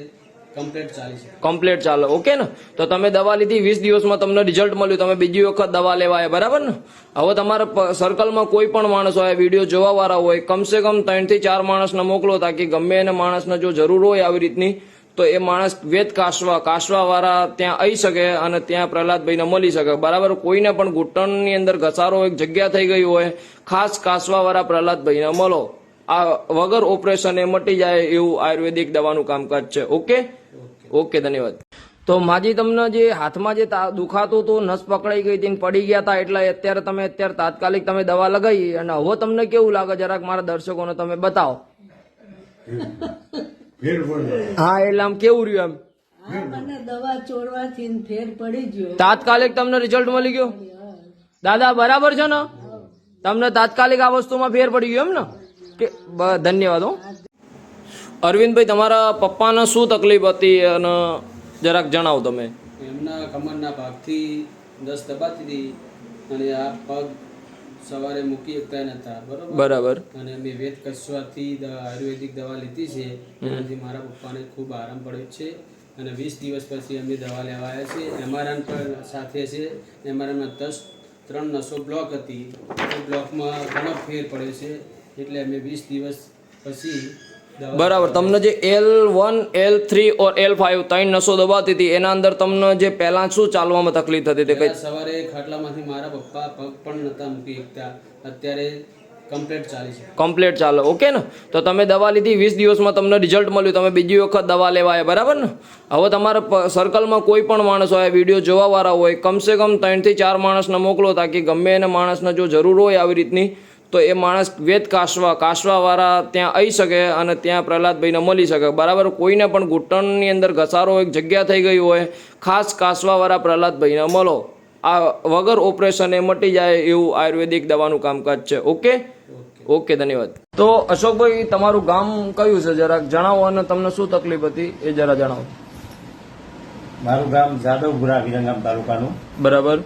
કમ્પ્લીટ ચાલે છે. કમ્પ્લીટ ચાલે. ઓકે ને. તો તમે દવા લીધી 20 દિવસમાં તમને રિઝલ્ટ મળ્યું, તમે બીજી વખત દવા લેવા આવ્યા. બરાબર ને. હવે તમારા સર્કલમાં કોઈ પણ માણસ હોય, વિડીયો જોવા વાળા હોય, કમસે કમ 3 થી 4 માણસને મોકલો તાકી ગમે એને માણસને જો જરૂર હોય આવી રીતની તો એ માણસ વેદ કાશવા વાળા ત્યાં આવી શકે અને ત્યાં પ્રહલાદભાઈને મળી શકે. બરાબર. કોઈને પણ ઘૂંટણની અંદર ઘસારો એક જગ્યા થઈ ગઈ હોય, ખાસ કાશવા વાળા પ્રહલાદભાઈને મળો. આ વગર ઓપરેશન એ મટી જાય એવું આયુર્વેદિક દવાનું કામકાજ છે. ઓકે, ઓકે, ધન્યવાદ. તો માજી, તમને જે હાથમાં જે દુખાતું હતું, નસ પકડાઈ ગઈ હતી, પડી ગયા હતા, એટલે અત્યારે તાત્કાલિક તમે દવા લગાવી અને હવે તમને કેવું લાગે જરાક મારા દર્શકોને તમે બતાવો. હા, એટલે આમ કેવું રહ્યું? મને દવા ચોરવાથી ફેર પડી ગયો. તાત્કાલિક તમને રિઝલ્ટ મળી ગયો? દાદા, બરાબર છે ને? તમને તાત્કાલિક આ વસ્તુમાં ફેર પડી ગયો એમ ને? ધન્યવાદ. અરવિંદભાઈ, તમારા પપ્પાને શું તકલીફ હતી અને જરાક જણાવો તમે. એમના કમરના ભાગથી 10 દબાતી હતી અને આ પગ સવારે મૂકી શકતા નતા. બરાબર. અને અમે વેદ કસ્વાથી આયુર્વેદિક દવા લીધી છે, એનાથી મારા પપ્પાને ખૂબ આરામ પડ્યો છે. અને 20 દિવસ પછી એમની દવા લેવા આવ્યા છે. એમઆરઆઈ પણ સાથે છે. એમઆરઆઈમાં 3 નસો બ્લોક હતી, એ બ્લોકમાં ઘણો ફેર પડ્યો છે. એટલે અમે 20 દિવસ પછી બરાબર. તમને જે L1, L3 और L5 3 નસો દબાતી હતી એના અંદર તમને જે પહેલા શું ચાલવામાં તકલીફ થતી હતી? સવારે ખાટલામાંથી મારા પપ્પા પગ પણ નતા મૂકી શકતા, અત્યારે કમ્પ્લીટ ચાલે છે. કમ્પ્લીટ ચાલે. ઓકે ને. તો તમે દવા લીધી 20 દિવસમાં તમને રિઝલ્ટ મળ્યું, તમે બીજી વખત દવા લેવા આવ્યા. બરાબર ને. હવે તમારા સર્કલમાં કોઈ પણ માણસ હોય, વિડીયો જોવા વાળા હોય, કમસે કમ 3 થી 4 માણસને મોકલો તાકી ગમે એને માણસને જો જરૂર હોય આવી રીતની તો એ માણસ વેદ કાશવા વાળા ત્યાં આવી શકે અને ત્યાં પ્રહલાદભાઈને મળી શકે. બરાબર. કોઈને પણ ઘૂંટણની અંદર ઘસારો એક જગ્યા થઈ ગઈ હોય, ખાસ કાશવા વાળા પ્રહલાદભાઈને મળો. આ વગર ઓપરેશન એ મટી જાય એવું આયુર્વેદિક દવાનું કામકાજ છે. ઓકે, ઓકે, ધન્યવાદ. તો અશોકભાઈ, તમારું ગામ કયું છે જરાક જણાવો અને તમને શું તકલીફ હતી એ જરા જણાવો. મારું ગામ જાદવપુરા, વિરંગામ તાલુકાનું. બરાબર.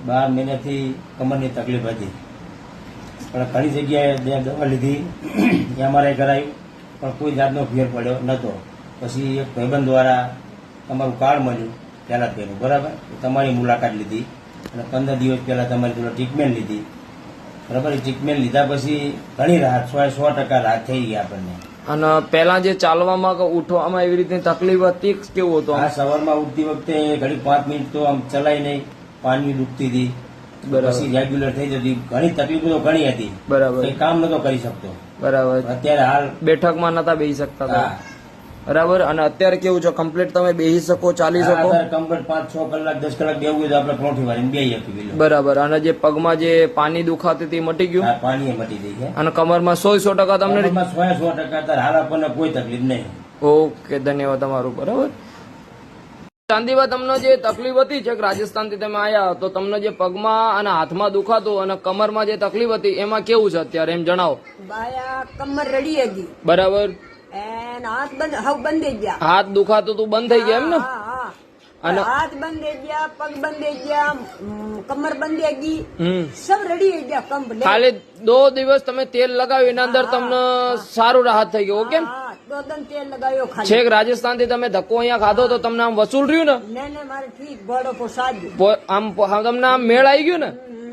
12 મહિનાથી કમરની તકલીફ હતી, પણ ઘણી જગ્યાએ દવા લીધી, એમઆરઆઈ કરાયું, પણ કોઈ જાતનો ફેર પડ્યો નહોતો. પછી એક ભાઈબંધ દ્વારા તમારું કાર્ડ મળ્યું પહેલાં પહેલું. બરાબર. તમારી મુલાકાત લીધી અને 15 દિવસ પહેલાં તમારી જોડે ટ્રીટમેન્ટ લીધી. બરાબર. ટ્રીટમેન્ટ લીધા પછી ઘણી રાહત, 100% રાહત થઈ ગઈ આપણને. અને પહેલા જે ચાલવામાં કે ઉઠવામાં એવી રીતની તકલીફ હતી કેવું હતું? આ સવારમાં ઉઠતી વખતે ઘડી 5 મિનિટ તો આમ ચલાય નહીં, પાણી દુખતી હતી બરાબર. પછી રેગ્યુલર થઈ જતી. ઘણી તકલીફો તો ઘણી હતી. બરાબર. કઈ કામ નતો કરી શકતો. બરાબર. અત્યારે હાલ બેઠકમાં નતા બેસી શકતા તમે. હા. બરાબર. અને અત્યારે કેવું છે, કમ્પ્લીટ તમે બેસી શકો, ચાલી શકો? કમ્પ્લીટ 5-6 કલાક 10 કલાક બેવું હોય તો આપણે પરોઠી વાળીને બેસી શકીએ. બરાબર. અને જે પગમાં જે પાણી દુખાતી હતી મટી ગયું? હા, પાણી મટી ગઈ છે. અને કમરમાં 100% તમને? 100% અત્યારે હાલ આપણને કોઈ તકલીફ નહીં. ઓકે, ધન્યવાદ તમારું. બરાબર. ચાંદીબા, તમને જે તકલીફ હતી છે, રાજસ્થાન થી તમે આયા તો તમને જે પગમાં અને હાથમાં દુખાતું અને કમરમાં જે તકલીફ હતી એમાં કેવું છે અત્યારે, એમ જણાવો. બાયા કમર રડી હતી બરાબર. એન હાથ બંધ હાવ બંધ થઈ ગયા. હાથ દુખાતું તું બંધ થઈ ગયા એમ ને? અને હાથ બંધ થઈ ગયા, પગ બંધ થઈ ગયા, કમર બંધ થઈ ગઈ, સબ રડી થઈ ગયા કમ્પ્લીટ. ખાલી 2 દિવસ તમે તેલ લગાવ્યું એના અંદર તમને સારું રાહત થઈ ગયું. ઓકે. દોદન તેલ લગાવ્યો ખાલી. છેક રાજસ્થાન થી તમે ધક્કો અહીંયા ખાધો તો તમને આમ વસૂલ રહ્યું ને? ને મારે ઠીક ગોળો પોસાડ્યો. આમ તમને આમ મેળ આવી ગયું ને?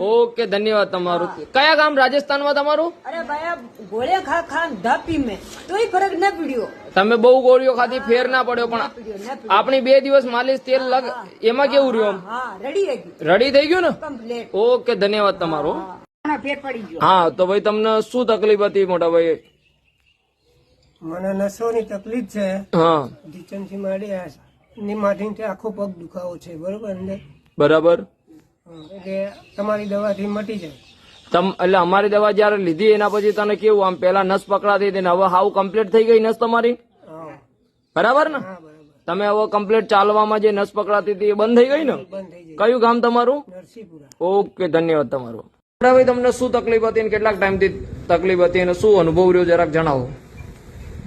ઓકે, ધન્યવાદ તમારું. કયા ગામ રાજસ્થાનમાં તમારું? અરે ભાઈ ગોળે ખા ખા ધાપી મેં તોય ફરક ના પડ્યો. તમે બહુ ગોળીઓ ખાધી, ફેર ના પડ્યો, પણ આપણી 2 દિવસ માલિશ તેલ લગ એમાં કેવું રહ્યું? રડી થઈ ગયું ને? ઓકે, ધન્યવાદ તમારો. હા, તો ભાઈ તમને શું તકલીફ હતી મોટા ભાઈ? મને નસોની તકલીફ છે. હા. ઢીચણથી માંડી માથીથી આખો પગ દુખાવો છે. બરોબર અંદર? બરાબર. એટલે તમારી દવાથી મટી જાય. એટલે અમારી દવા જયારે લીધી એના પછી તને કેવું, આમ પેલા નસ પકડાતી હતી ને હવે હાવ કમ્પ્લીટ થઈ ગઈ નસ તમારી? બરાબર ને? તમે હવે કમ્પ્લીટ ચાલવામાં જે નસ પકડાતી હતી એ બંધ થઈ ગઈ ને? કયું ગામ તમારું? ઓકે, ધન્યવાદ તમારો. ભાઈ, તમને શું તકલીફ હતી અને કેટલાક ટાઈમથી તકલીફ હતી અને શું અનુભવ રહ્યો જરાક જણાવો.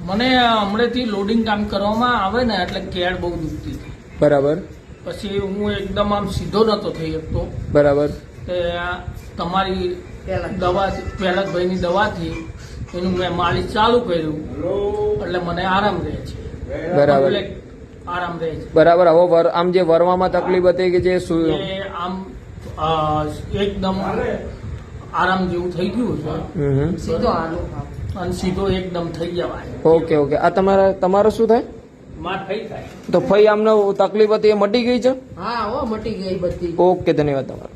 મને હમણાંથી લોડિંગ કામ કરવામાં આવે ને એટલે કેડ બહુ દુખતી હતી. બરાબર. પછી હું એકદમ આમ સીધો નતો થઈ શકતો. બરાબર. તમારી દવા પહેલાદભાઈની દવાથી એનું મેં માલિશ ચાલુ કર્યું એટલે મને આરામ રહે છે. બરાબર. આરામ રહે છે. બરાબર. હવે આમ જે વરવામાં તકલીફ હતી કે જે આમ એકદમ આરામ જેવું થઈ ગયું છે. સીધો અને સીધો એકદમ થઈ જવાય. Okay okay. આ તમારે શું થાય? તો ફઈ આમને તકલીફ હતી એ મટી ગઈ છે? હા, મટી ગઈ બધી. ઓકે, ધન્યવાદ તમારો.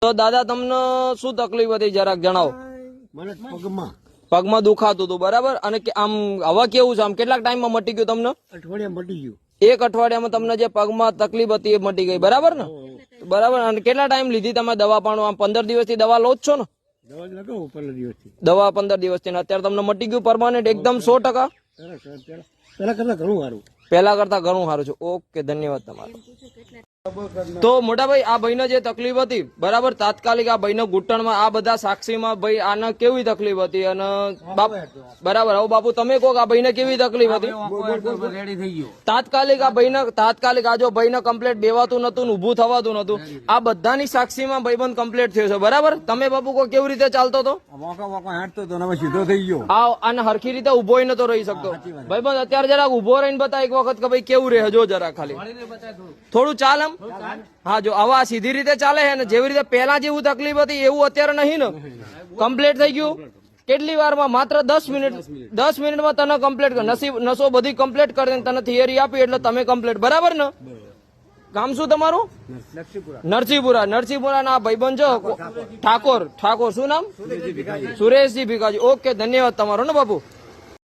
તો દાદા, તમને શું તકલીફ હતી જરાક જણાવો. મને પગમાં દુખાતું હતું. બરાબર. અને આમ હવે કેવું છે, આમ કેટલાક ટાઈમમાં મટી ગયું તમને? અઠવાડિયા મટી ગયું. 1 અઠવાડિયામાં તમને જે પગમાં તકલીફ હતી એ મટી ગઈ. બરાબર ને? બરાબર. અને કેટલા ટાઈમ લીધી તમે દવા? પણ આમ 15 દિવસથી દવા લો જ છો ને? દવા લગાવું 15 દિવસથી. દવા 15 દિવસથી ને અત્યારે તમને મટી ગયું પરમાનન્ટ એકદમ 100%? પેલા કરતા ઘણું સારું. પહેલા કરતા ઘણું સારું છે. ઓકે, ધન્યવાદ તમારો. તો મોટા ભાઈ, આ ભાઈને જે તકલીફ હતી, બરાબર, તાત્કાલિક આ ભાઈને ઘૂંટણમાં આ બધા સાક્ષીમાં ભાઈ આને કેવી તકલીફ હતી અને બરાબર. હવે બાપુ તમે કહો કે આ ભાઈને કેવી તકલીફ હતી? તાત્કાલિક આ જો ભાઈને કમ્પ્લીટ બેવાતું નતું, ઉભું થવાતું નતું, આ બધાની સાક્ષીમાં ભાઈબંધ કમ્પ્લીટ થયો છે. બરાબર. તમે બાપુ કહો કેવી રીતે ચાલતો હતો? સીધો થઈ ગયો. અને હરખી રીતે ઉભો નતો રહી શકતો. ભાઈબંધ અત્યારે જરાક ઉભો રહીને બતા એક વખત કે ભાઈ કેવું રહે, જો જરા ખાલી થોડું ચાલ એમ. હા, જો આવા સીધી રીતે ચાલે છે ને જેવી રીતે પહેલા જેવું તકલીફ હતી એવું અત્યારે નહીં ને? કમ્પ્લીટ થઈ ગયું. કેટલી વારમાં? માત્ર 10 મિનિટમાં તને કમ્પ્લીટ નસો બધી કમ્પ્લીટ કરી તને થિયરી આપી એટલે તમે કમ્પ્લીટ. બરાબર ને? ગામ શું તમારું? નરસિંહપુરા. નરસિંહપુરા ભાઈબંધ છો ઠાકોર. શું નામ? સુરેશજી ભીખાજી. ઓકે, ધન્યવાદ તમારો ને બાપુ.